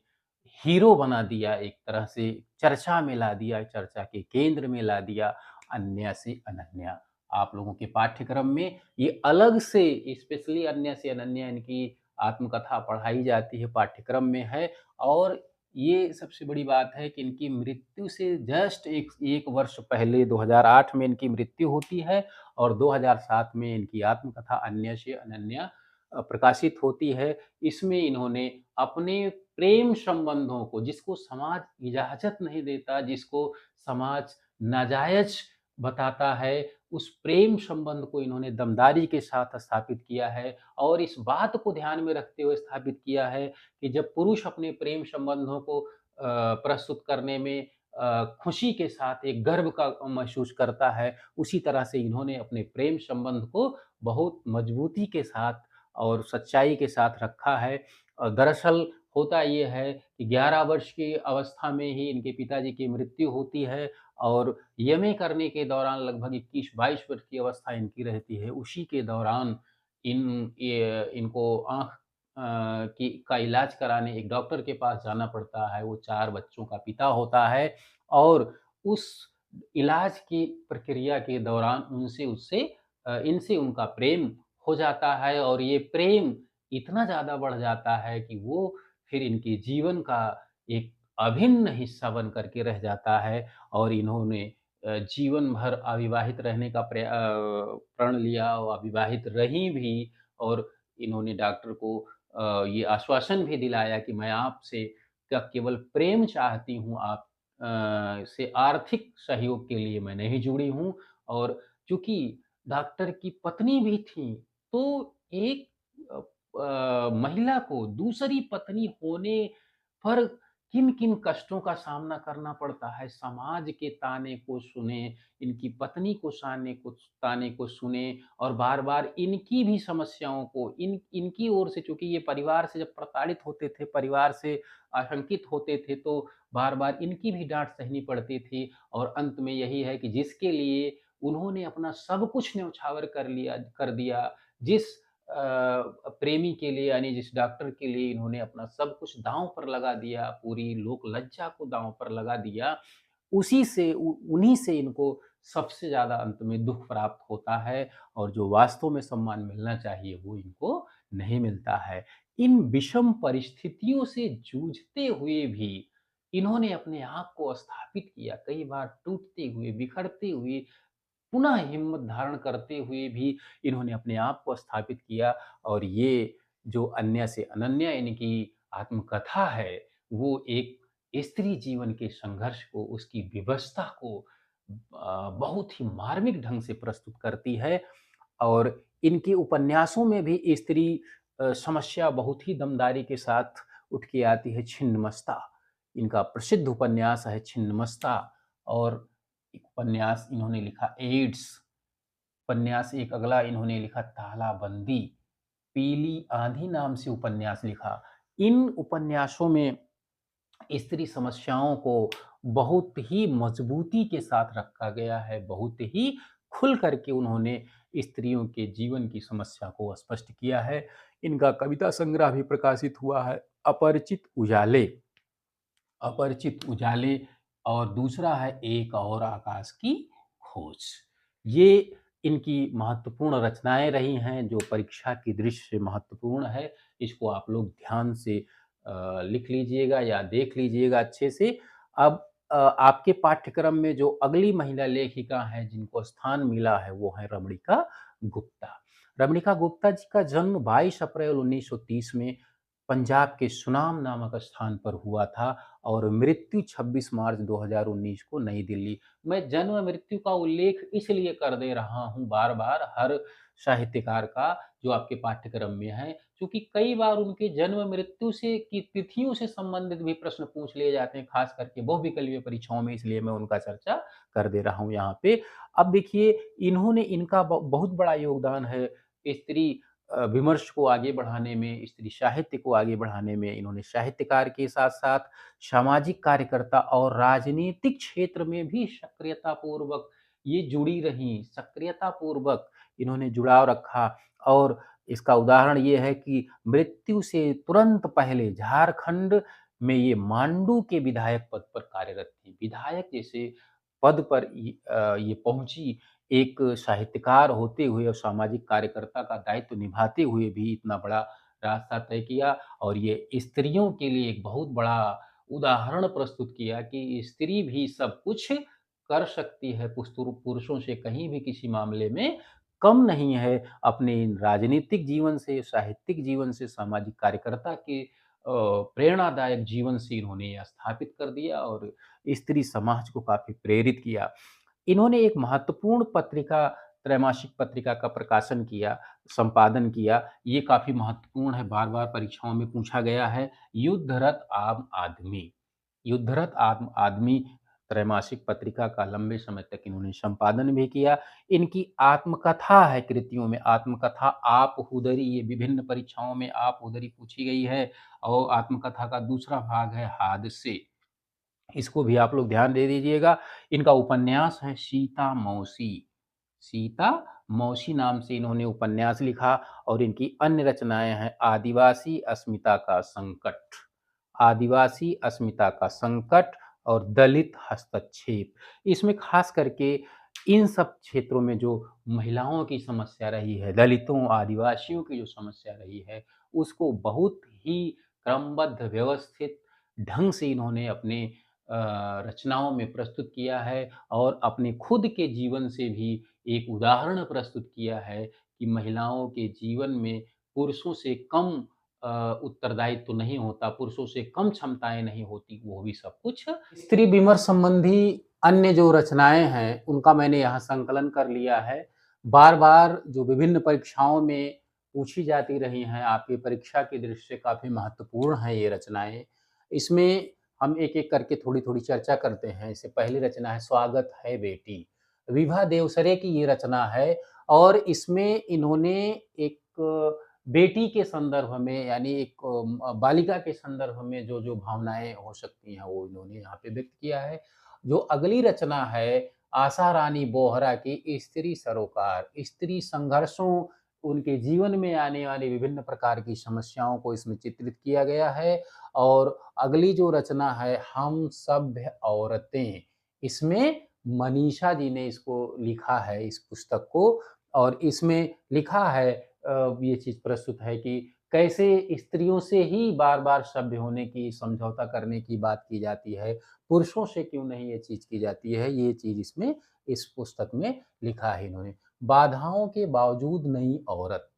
Speaker 1: हीरो बना दिया, एक तरह से चर्चा में ला दिया, चर्चा के केंद्र में ला दिया, अन्य से अनन्या। आप लोगों के पाठ्यक्रम में ये अलग से स्पेशली अन्य से अनन्या इनकी आत्मकथा पढ़ाई जाती है, पाठ्यक्रम में है और ये सबसे बड़ी बात है कि इनकी मृत्यु से जस्ट एक वर्ष पहले 2008 में इनकी मृत्यु होती है और 2007 में इनकी आत्मकथा अन्य से अनन्या प्रकाशित होती है। इसमें इन्होंने अपने प्रेम संबंधों को जिसको समाज इजाज़त नहीं देता, जिसको समाज नाजायज़ बताता है, उस प्रेम संबंध को इन्होंने दमदारी के साथ स्थापित किया है और इस बात को ध्यान में रखते हुए स्थापित किया है कि जब पुरुष अपने प्रेम संबंधों को प्रस्तुत करने में खुशी के साथ एक गर्व का महसूस करता है, उसी तरह से इन्होंने अपने प्रेम संबंध को बहुत मजबूती के साथ और सच्चाई के साथ रखा है। दरअसल होता ये है कि 11 वर्ष की अवस्था में ही इनके पिताजी की मृत्यु होती है और एमए करने के दौरान लगभग 21-22 वर्ष की अवस्था इनकी रहती है। उसी के दौरान इनको आँख की का इलाज कराने एक डॉक्टर के पास जाना पड़ता है। वो 4 बच्चों का पिता होता है और उस इलाज की प्रक्रिया के दौरान इनसे उनका प्रेम हो जाता है और ये प्रेम इतना ज़्यादा बढ़ जाता है कि वो फिर इनके जीवन का एक अभिन्न हिस्सा बन कर के रह जाता है और इन्होंने जीवन भर अविवाहित रहने का प्रण लिया और अविवाहित रहीं भी और इन्होंने डॉक्टर को ये आश्वासन भी दिलाया कि मैं आपसे का केवल प्रेम चाहती हूँ, आप से आर्थिक सहयोग के लिए मैं नहीं जुड़ी हूँ और चूँकि डॉक्टर की पत्नी भी थीं, तो एक महिला को दूसरी पत्नी होने पर किन-किन कष्टों का सामना करना पड़ता है, समाज के ताने को सुने, इनकी पत्नी को ताने को सुने और बार-बार इनकी भी समस्याओं को इनकी ओर से चूँकि ये परिवार से जब प्रताड़ित होते थे, परिवार से आशंकित होते थे, तो बार-बार इनकी भी डाँट सहनी पड़ती थी और अंत में यही है कि जिसके लिए उन्होंने अपना सब कुछ न्यौछावर कर दिया, जिस प्रेमी के लिए यानी जिस डॉक्टर के लिए इन्होंने अपना सब कुछ दाँव पर लगा दिया, पूरी लोक लज्जा को दाँव पर लगा दिया, उन्हीं से इनको सबसे ज़्यादा अंत में दुःख प्राप्त होता है और जो वास्तव में सम्मान मिलना चाहिए वो इनको नहीं मिलता है। इन विषम परिस्थितियों से जूझते हुए भी इन्होंने अपने आप को स्थापित किया, कई बार टूटते हुए, बिखरते हुए पुनः हिम्मत धारण करते हुए भी इन्होंने अपने आप को स्थापित किया और ये जो अन्य से अनन्या इनकी आत्मकथा है, वो एक स्त्री जीवन के संघर्ष को, उसकी विवशता को बहुत ही मार्मिक ढंग से प्रस्तुत करती है और इनके उपन्यासों में भी स्त्री समस्या बहुत ही दमदारी के साथ उठ के आती है। छिन्नमस्ता इनका प्रसिद्ध उपन्यास है छिन्नमस्ता और एक उपन्यास इन्होंने लिखा एड्स, उपन्यास एक अगला इन्होंने लिखा तालाबंदी, पीली आँधी नाम से उपन्यास लिखा। इन उपन्यासों में स्त्री समस्याओं को बहुत ही मज़बूती के साथ रखा गया है, बहुत ही खुल करके उन्होंने स्त्रियों के जीवन की समस्या को स्पष्ट किया है। इनका कविता संग्रह भी प्रकाशित हुआ है, अपरिचित उजाले। अपरिचित उजाले और दूसरा है एक और आकाश की खोज। ये इनकी महत्वपूर्ण रचनाएं रही हैं जो परीक्षा की दृष्टि से महत्वपूर्ण है। इसको आप लोग ध्यान से लिख लीजिएगा या देख लीजिएगा अच्छे से। अब आपके पाठ्यक्रम में जो अगली महिला लेखिका हैं जिनको स्थान मिला है वो है रमणिका गुप्ता। रमणिका गुप्ता जी का जन्म 22 अप्रैल 1930 में पंजाब के सुनाम नामक स्थान पर हुआ था और मृत्यु 26 मार्च 2019 को नई दिल्ली। मैं जन्म मृत्यु का उल्लेख इसलिए कर दे रहा हूँ बार-बार हर साहित्यकार का जो आपके पाठ्यक्रम में है, क्योंकि कई बार उनके जन्म मृत्यु से की तिथियों से संबंधित भी प्रश्न पूछ लिए जाते हैं, खास करके बहुविकल्पीय परीक्षाओं में, इसलिए मैं उनका चर्चा कर दे रहा हूँ यहाँ पे। अब देखिए इन्होंने इनका बहुत बड़ा योगदान है स्त्री विमर्श को आगे बढ़ाने में, स्त्री साहित्य को आगे बढ़ाने में। इन्होंने साहित्यकार के साथ-साथ सामाजिक कार्यकर्ता और राजनीतिक क्षेत्र में भी सक्रियतापूर्वक ये जुड़ी रहीं, सक्रियतापूर्वक इन्होंने जुड़ाव रखा और इसका उदाहरण ये है कि मृत्यु से तुरंत पहले झारखंड में ये मांडू के विधायक पद पर कार्यरत थीं। विधायक जैसे पद पर ये पहुँची, एक साहित्यकार होते हुए और सामाजिक कार्यकर्ता का दायित्व निभाते हुए भी इतना बड़ा रास्ता तय किया और ये स्त्रियों के लिए एक बहुत बड़ा उदाहरण प्रस्तुत किया कि स्त्री भी सब कुछ कर सकती है, पुरुषों से कहीं भी किसी मामले में कम नहीं है। अपने इन राजनीतिक जीवन से, साहित्यिक जीवन से, सामाजिक कार्यकर्ता के प्रेरणादायक जीवन से इन्होंने यह स्थापित कर दिया और स्त्री समाज को काफ़ी प्रेरित किया। इन्होंने एक महत्वपूर्ण पत्रिका, त्रैमासिक पत्रिका का प्रकाशन किया, संपादन किया। ये काफ़ी महत्वपूर्ण है, बार-बार परीक्षाओं में पूछा गया है। युद्धरत आम आदमी। युद्धरत आम आदमी त्रैमासिक पत्रिका का लंबे समय तक इन्होंने संपादन भी किया। इनकी आत्मकथा है, कृतियों में आत्मकथा आप हुदरी, ये विभिन्न परीक्षाओं में आप हुदरी पूछी गई है और आत्मकथा का दूसरा भाग है हादसे। इसको भी आप लोग ध्यान दे दीजिएगा। इनका उपन्यास है सीता मौसी। सीता मौसी नाम से इन्होंने उपन्यास लिखा और इनकी अन्य रचनाएँ हैं आदिवासी अस्मिता का संकट, आदिवासी अस्मिता का संकट और दलित हस्तक्षेप। इसमें खास करके इन सब क्षेत्रों में जो महिलाओं की समस्या रही है, दलितों, आदिवासियों की जो समस्या रही है, उसको बहुत ही क्रमबद्ध, व्यवस्थित ढंग से इन्होंने अपने रचनाओं में प्रस्तुत किया है और अपने खुद के जीवन से भी एक उदाहरण प्रस्तुत किया है कि महिलाओं के जीवन में पुरुषों से कम उत्तरदायित्व तो नहीं होता, पुरुषों से कम क्षमताएँ नहीं होती, वो भी सब कुछ स्त्री विमर्श संबंधी अन्य जो रचनाएँ हैं, उनका मैंने यहाँ संकलन कर लिया है। बार-बार जो विभिन्न परीक्षाओं में पूछी जाती रही हैं, आपकी परीक्षा की दृष्टि से काफ़ी महत्वपूर्ण हैं ये रचनाएँ। इसमें हम एक-एक करके थोड़ी-थोड़ी चर्चा करते हैं। इससे पहली रचना है स्वागत है बेटी। विभा देवसरे की ये रचना है और इसमें इन्होंने एक बेटी के संदर्भ में यानी एक बालिका के संदर्भ में जो-जो भावनाएँ हो सकती हैं, वो इन्होंने यहाँ पे व्यक्त किया है। जो अगली रचना है आशा रानी बोहरा की स्त्री सरोकार, स्त्री संघर्षों, उनके जीवन में आने वाली विभिन्न प्रकार की समस्याओं को इसमें चित्रित किया गया है और अगली जो रचना है हम सभ्य औरतें, इसमें मनीषा जी ने इसको लिखा है इस पुस्तक को और इसमें लिखा है ये चीज़ प्रस्तुत है कि कैसे स्त्रियों से ही बार-बार सभ्य होने की, समझौता करने की बात की जाती है, पुरुषों से क्यों नहीं ये चीज़ की जाती है, ये चीज़ इसमें इस पुस्तक में लिखा है इन्होंने। बाधाओं के बावजूद नई औरत,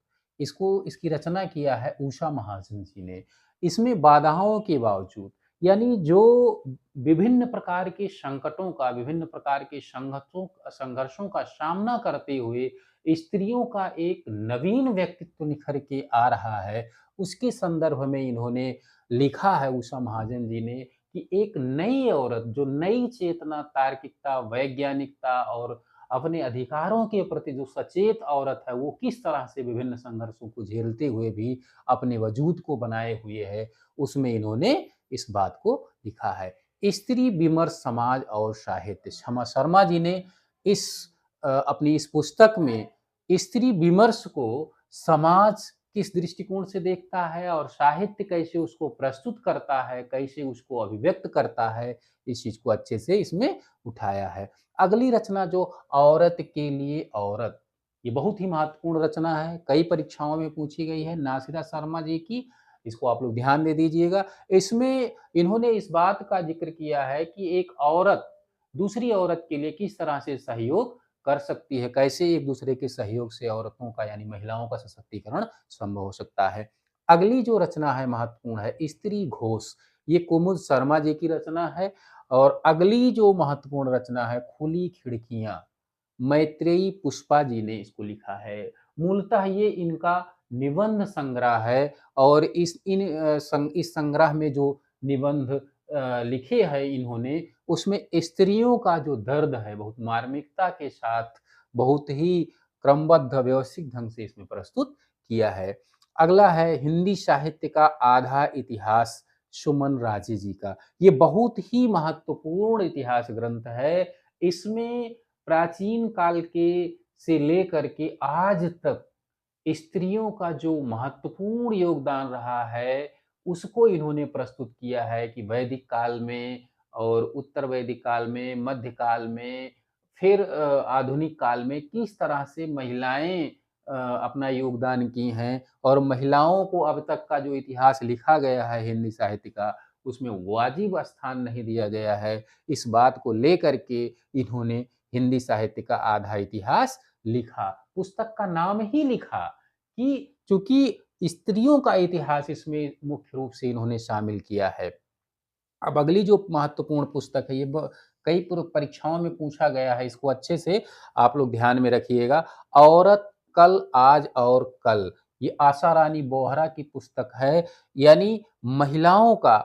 Speaker 1: इसको इसकी रचना किया है उषा महाजन जी ने। इसमें बाधाओं के बावजूद यानी जो विभिन्न प्रकार के संकटों का, विभिन्न प्रकार के संघर्षों का सामना करते हुए स्त्रियों का एक नवीन व्यक्तित्व निखर के आ रहा है, उसके संदर्भ में इन्होंने लिखा है उषा महाजन जी ने कि एक नई औरत जो नई चेतना, तार्किकता, वैज्ञानिकता और अपने अधिकारों के प्रति जो सचेत औरत है, वो किस तरह से विभिन्न संघर्षों को झेलते हुए भी अपने वजूद को बनाए हुए है, उसमें इन्होंने इस बात को लिखा है। स्त्री विमर्श समाज और साहित्य, क्षमा शर्मा जी ने इस अपनी इस पुस्तक में स्त्री विमर्श को समाज किस दृष्टिकोण से देखता है और साहित्य कैसे उसको प्रस्तुत करता है, कैसे उसको अभिव्यक्त करता है, इस चीज़ को अच्छे से इसमें उठाया है। अगली रचना जो औरत के लिए औरत, ये बहुत ही महत्वपूर्ण रचना है, कई परीक्षाओं में पूछी गई है, नासिरा शर्मा जी की, इसको आप लोग ध्यान दे दीजिएगा। इसमें इन्होंने इस बात का ज़िक्र किया है कि एक औरत दूसरी औरत के लिए किस तरह से सहयोग कर सकती है, कैसे एक दूसरे के सहयोग से औरतों का यानी महिलाओं का सशक्तिकरण संभव हो सकता है। अगली जो रचना है महत्वपूर्ण है स्त्री घोष, ये कुमुद शर्मा जी की रचना है। और अगली जो महत्वपूर्ण रचना है खुली खिड़कियां, मैत्रेयी पुष्पा जी ने इसको लिखा है। मूलतः ये इनका निबंध संग्रह है और इस संग्रह में जो निबंध लिखे हैं इन्होंने, उसमें स्त्रियों का जो दर्द है बहुत मार्मिकता के साथ, बहुत ही क्रमबद्ध व्यवस्थित ढंग से इसमें प्रस्तुत किया है। अगला है हिंदी साहित्य का आधा इतिहास, सुमन राजे जी का। ये बहुत ही महत्वपूर्ण इतिहास ग्रंथ है। इसमें प्राचीन काल के से लेकर के आज तक स्त्रियों का जो महत्वपूर्ण योगदान रहा है, उसको इन्होंने प्रस्तुत किया है कि वैदिक काल में और उत्तर वैदिक काल में, मध्य काल में, फिर आधुनिक काल में किस तरह से महिलाएं अपना योगदान की हैं और महिलाओं को अब तक का जो इतिहास लिखा गया है हिंदी साहित्य का, उसमें वाजिब स्थान नहीं दिया गया है। इस बात को लेकर के इन्होंने हिंदी साहित्य का आधा इतिहास लिखा। पुस्तक का नाम ही लिखा कि चूंकि स्त्रियों का इतिहास इसमें मुख्य रूप से इन्होंने शामिल किया है। अब अगली जो महत्वपूर्ण पुस्तक है, ये कई परीक्षाओं में पूछा गया है, इसको अच्छे से आप लोग ध्यान में रखिएगा। औरत कल, आज और कल, ये आशा रानी बोहरा की पुस्तक है। यानी महिलाओं का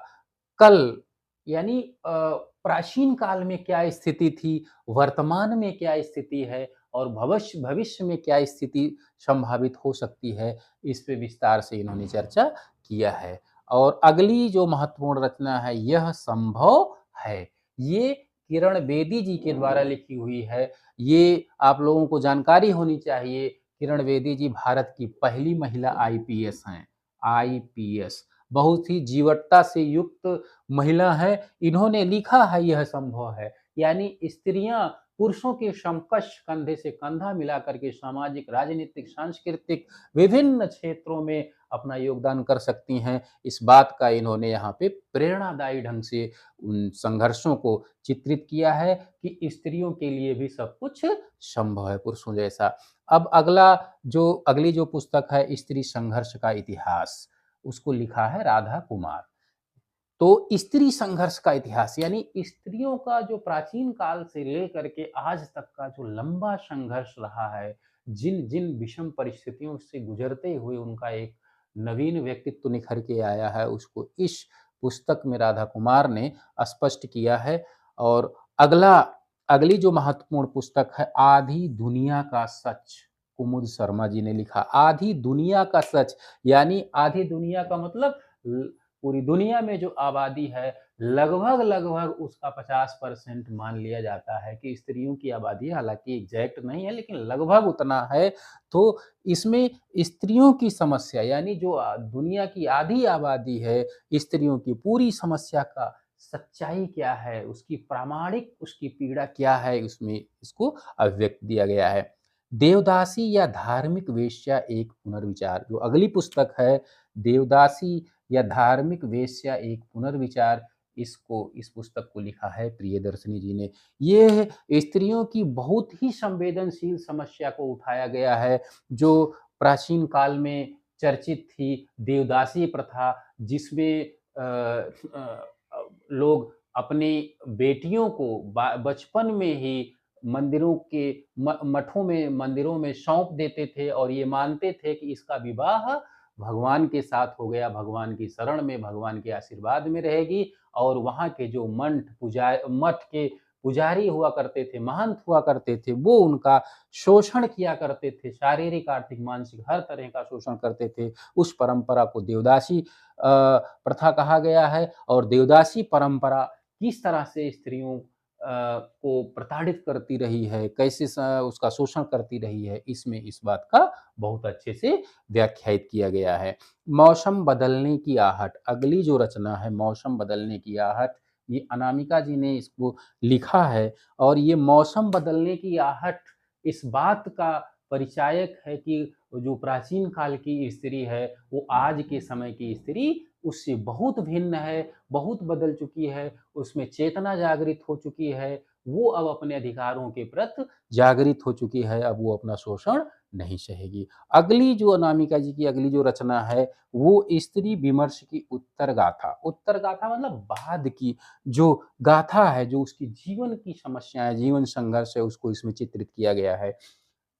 Speaker 1: कल, यानी प्राचीन काल में क्या स्थिति थी, वर्तमान में क्या स्थिति है और भविष्य भविष्य में क्या स्थिति संभावित हो सकती है, इस पे विस्तार से इन्होंने चर्चा किया है। और अगली जो महत्वपूर्ण रचना है यह संभव है, ये किरण बेदी जी के द्वारा लिखी हुई है। ये आप लोगों को जानकारी होनी चाहिए, किरण बेदी जी भारत की पहली महिला आईपीएस हैं। आईपीएस बहुत ही जीवटता से युक्त महिला है। इन्होंने लिखा है यह संभव है, यानी स्त्रियां पुरुषों के समकक्ष कंधे से कंधा मिलाकर के सामाजिक, राजनीतिक, सांस्कृतिक विभिन्न क्षेत्रों में अपना योगदान कर सकती हैं। इस बात का इन्होंने यहाँ पे प्रेरणादायी ढंग से उन संघर्षों को चित्रित किया है कि स्त्रियों के लिए भी सब कुछ संभव है पुरुषों जैसा। अब अगली जो पुस्तक है स्त्री संघर्ष का इतिहास, उसको लिखा है राधा कुमार। तो स्त्री संघर्ष का इतिहास यानी स्त्रियों का जो प्राचीन काल से लेकर के आज तक का जो लंबा संघर्ष रहा है, जिन जिन विषम परिस्थितियों से गुजरते हुए उनका एक नवीन व्यक्तित्व निखर के आया है, उसको इस पुस्तक में राधा कुमार ने स्पष्ट किया है। और अगली जो महत्वपूर्ण पुस्तक है आधी दुनिया का सच, कुमुद शर्मा जी ने लिखा। आधी दुनिया का सच यानी आधी दुनिया का मतलब पूरी दुनिया में जो आबादी है लगभग लगभग उसका 50% मान लिया जाता है कि स्त्रियों की आबादी है। हालांकि एग्जैक्ट नहीं है लेकिन लगभग उतना है। तो इसमें स्त्रियों की समस्या यानी जो दुनिया की आधी आबादी है, स्त्रियों की पूरी समस्या का सच्चाई क्या है, उसकी प्रामाणिक उसकी पीड़ा क्या है, उसमें इसको अभिव्यक्त दिया गया है। देवदासी या धार्मिक वेश्या एक पुनर्विचार, जो अगली पुस्तक है देवदासी या धार्मिक वेश्या एक पुनर्विचार, इस पुस्तक को लिखा है प्रियदर्शनी जी ने। ये स्त्रियों की बहुत ही संवेदनशील समस्या को उठाया गया है जो प्राचीन काल में चर्चित थी, देवदासी प्रथा, जिसमें लोग अपनी बेटियों को बचपन में ही मंदिरों के मठों में मंदिरों में सौंप देते थे और ये मानते थे कि इसका विवाह भगवान के साथ हो गया, भगवान की शरण में, भगवान के आशीर्वाद में रहेगी। और वहाँ के जो मठ के पुजारी हुआ करते थे, महंत हुआ करते थे, वो उनका शोषण किया करते थे, शारीरिक, आर्थिक, मानसिक हर तरह का शोषण करते थे। उस परंपरा को देवदासी प्रथा कहा गया है। और देवदासी परंपरा किस तरह से स्त्रियों को प्रताड़ित करती रही है, कैसे उसका शोषण करती रही है, इसमें इस बात का बहुत अच्छे से व्याख्यायित किया गया है। मौसम बदलने की आहट, अगली जो रचना है मौसम बदलने की आहट, ये अनामिका जी ने इसको लिखा है। और ये मौसम बदलने की आहट इस बात का परिचायक है कि जो प्राचीन काल की स्त्री है वो आज के समय की स्त्री उससे बहुत भिन्न है, बहुत बदल चुकी है, उसमें चेतना जागृत हो चुकी है, वो अब अपने अधिकारों के प्रति जागृत हो चुकी है, अब वो अपना शोषण नहीं सहेगी। अगली जो अनामिका जी की अगली जो रचना है वो स्त्री विमर्श की उत्तर गाथा। उत्तर गाथा मतलब बाद की जो गाथा है, जो उसकी जीवन की समस्याएं, जीवन संघर्ष है, उसको इसमें चित्रित किया गया है।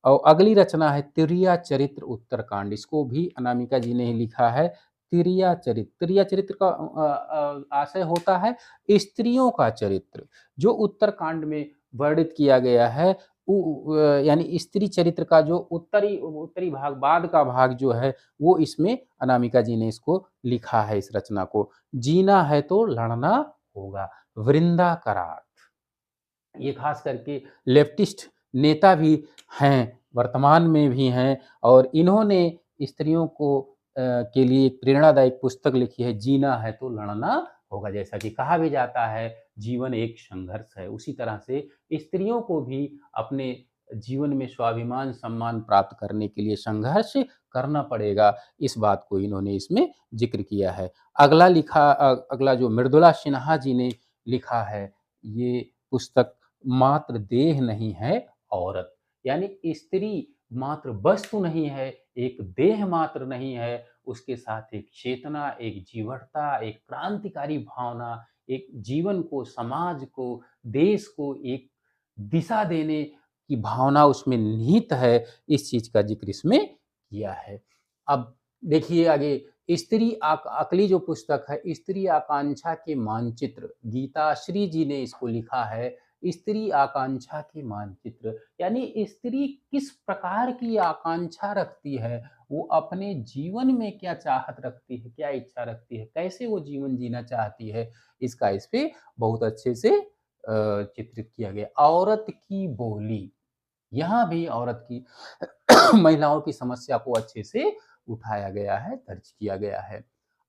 Speaker 1: और अगली रचना है तिरिया चरित्र उत्तरकांड, इसको भी अनामिका जी ने ही लिखा है। तिरिया चरित्र का आशय होता है स्त्रियों का चरित्र, जो उत्तरकांड में वर्णित किया गया है। यानी स्त्री चरित्र का जो उत्तरी उत्तरी भाग, बाद का भाग जो है वो इसमें अनामिका जी ने इसको लिखा है, इस रचना को। जीना है तो लड़ना होगा, वृंदा करार, ये खास करके लेफ्टिस्ट नेता भी हैं, वर्तमान में भी हैं, और इन्होंने स्त्रियों को के लिए एक प्रेरणादायक पुस्तक लिखी है, जीना है तो लड़ना होगा। जैसा कि कहा भी जाता है जीवन एक संघर्ष है, उसी तरह से स्त्रियों को भी अपने जीवन में स्वाभिमान सम्मान प्राप्त करने के लिए संघर्ष करना पड़ेगा, इस बात को इन्होंने इसमें जिक्र किया है। अगला जो मृदुला सिन्हा जी ने लिखा है, ये पुस्तक मात्र देह नहीं है औरत, यानी स्त्री मात्र वस्तु नहीं है, एक देह मात्र नहीं है, उसके साथ एक चेतना, एक जीवटता, एक क्रांतिकारी भावना, एक जीवन को, समाज को, देश को एक दिशा देने की भावना उसमें निहित है, इस चीज का जिक्र इसमें किया है। अब देखिए आगे, अगली जो पुस्तक है स्त्री आकांक्षा के मानचित्र, गीताश्री जी ने इसको लिखा है। स्त्री आकांक्षा के मानचित्र, यानी स्त्री किस प्रकार की आकांक्षा रखती है, वो अपने जीवन में क्या चाहत रखती है, क्या इच्छा रखती है, कैसे वो जीवन जीना चाहती है, इसका इस पे बहुत अच्छे से चित्रित किया गया। औरत की बोली, यहाँ भी औरत की महिलाओं की समस्या को अच्छे से उठाया गया है, दर्ज किया गया है।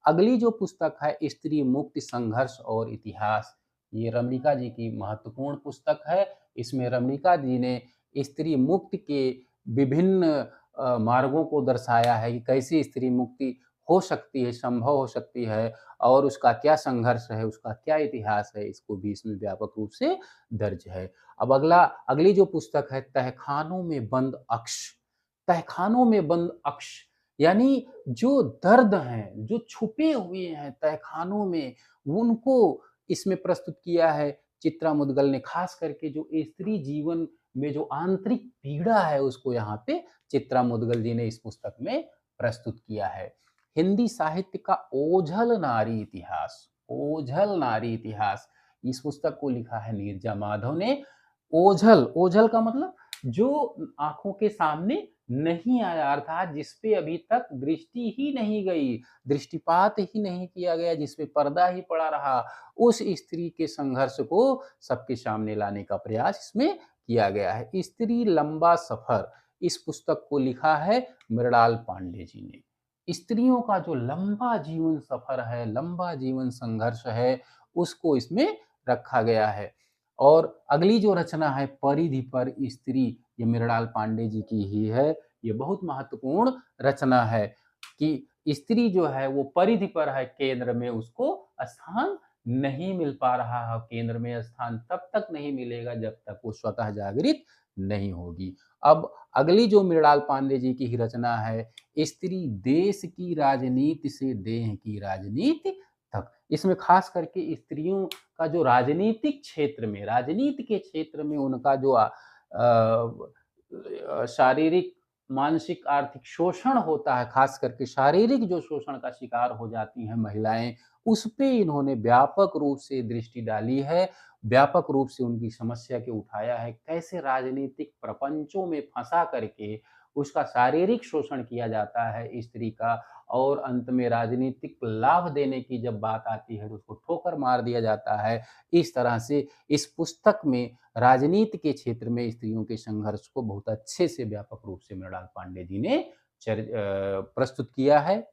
Speaker 1: अगली जो पुस्तक है स्त्री मुक्ति संघर्ष और इतिहास, ये रमणिका जी की महत्वपूर्ण पुस्तक है। इसमें रमणिका जी ने स्त्री मुक्ति के विभिन्न मार्गों को दर्शाया है कि कैसे स्त्री मुक्ति हो सकती है, संभव हो सकती है, और उसका क्या संघर्ष है, उसका क्या इतिहास है, इसको भी इसमें व्यापक रूप से दर्ज है। अब अगली जो पुस्तक है तहखानों में बंद अक्ष। तहखानों में बंद अक्ष यानी जो दर्द हैं, जो छुपे हुए हैं तहखानों में, उनको इसमें प्रस्तुत किया है चित्रा मुदगल ने। खास करके जो स्त्री जीवन में जो आंतरिक पीड़ा है उसको यहाँ पे चित्रा मुदगल जी ने इस पुस्तक में प्रस्तुत किया है। हिंदी साहित्य का ओझल नारी इतिहास, ओझल नारी इतिहास, इस पुस्तक को लिखा है नीरजा माधव ने। ओझल, ओझल का मतलब जो आंखों के सामने नहीं आया, अर्थात जिसपे अभी तक दृष्टि ही नहीं गई, दृष्टिपात ही नहीं किया गया, जिसपे पर्दा ही पड़ा रहा, उस स्त्री के संघर्ष को सबके सामने लाने का प्रयास इसमें किया गया है। स्त्री लंबा सफर, इस पुस्तक को लिखा है मृणाल पांडे जी ने। स्त्रियों का जो लंबा जीवन सफर है, लंबा जीवन संघर्ष है, उसको इसमें रखा गया है। और अगली जो रचना है परिधि पर स्त्री, ये मृणाल पांडे जी की ही है। ये बहुत महत्वपूर्ण रचना है कि स्त्री जो है वो परिधि पर है, केंद्र में उसको स्थान नहीं मिल पा रहा है। केंद्र में स्थान तब तक नहीं मिलेगा जब तक वो स्वतः जागृत नहीं होगी। अब अगली जो मृणाल पांडे जी की ही रचना है स्त्री देश की राजनीति से देह की राजनीति तक, इसमें खास करके स्त्रियों का जो राजनीतिक क्षेत्र में, राजनीति के क्षेत्र में उनका जो शारीरिक मानसिक आर्थिक शोषण होता है, खास करके शारीरिक जो शोषण का शिकार हो जाती हैं महिलाएं, उस पे इन्होंने व्यापक रूप से दृष्टि डाली है, व्यापक रूप से उनकी समस्या के उठाया है, कैसे राजनीतिक प्रपंचों में फंसा करके उसका शारीरिक शोषण किया जाता है स्त्री का, और अंत में राजनीतिक लाभ देने की जब बात आती है तो उसको ठोकर मार दिया जाता है। इस तरह से इस पुस्तक में राजनीति के क्षेत्र में स्त्रियों के संघर्ष को बहुत अच्छे से व्यापक रूप से मृणाल पांडे जी ने प्रस्तुत किया है।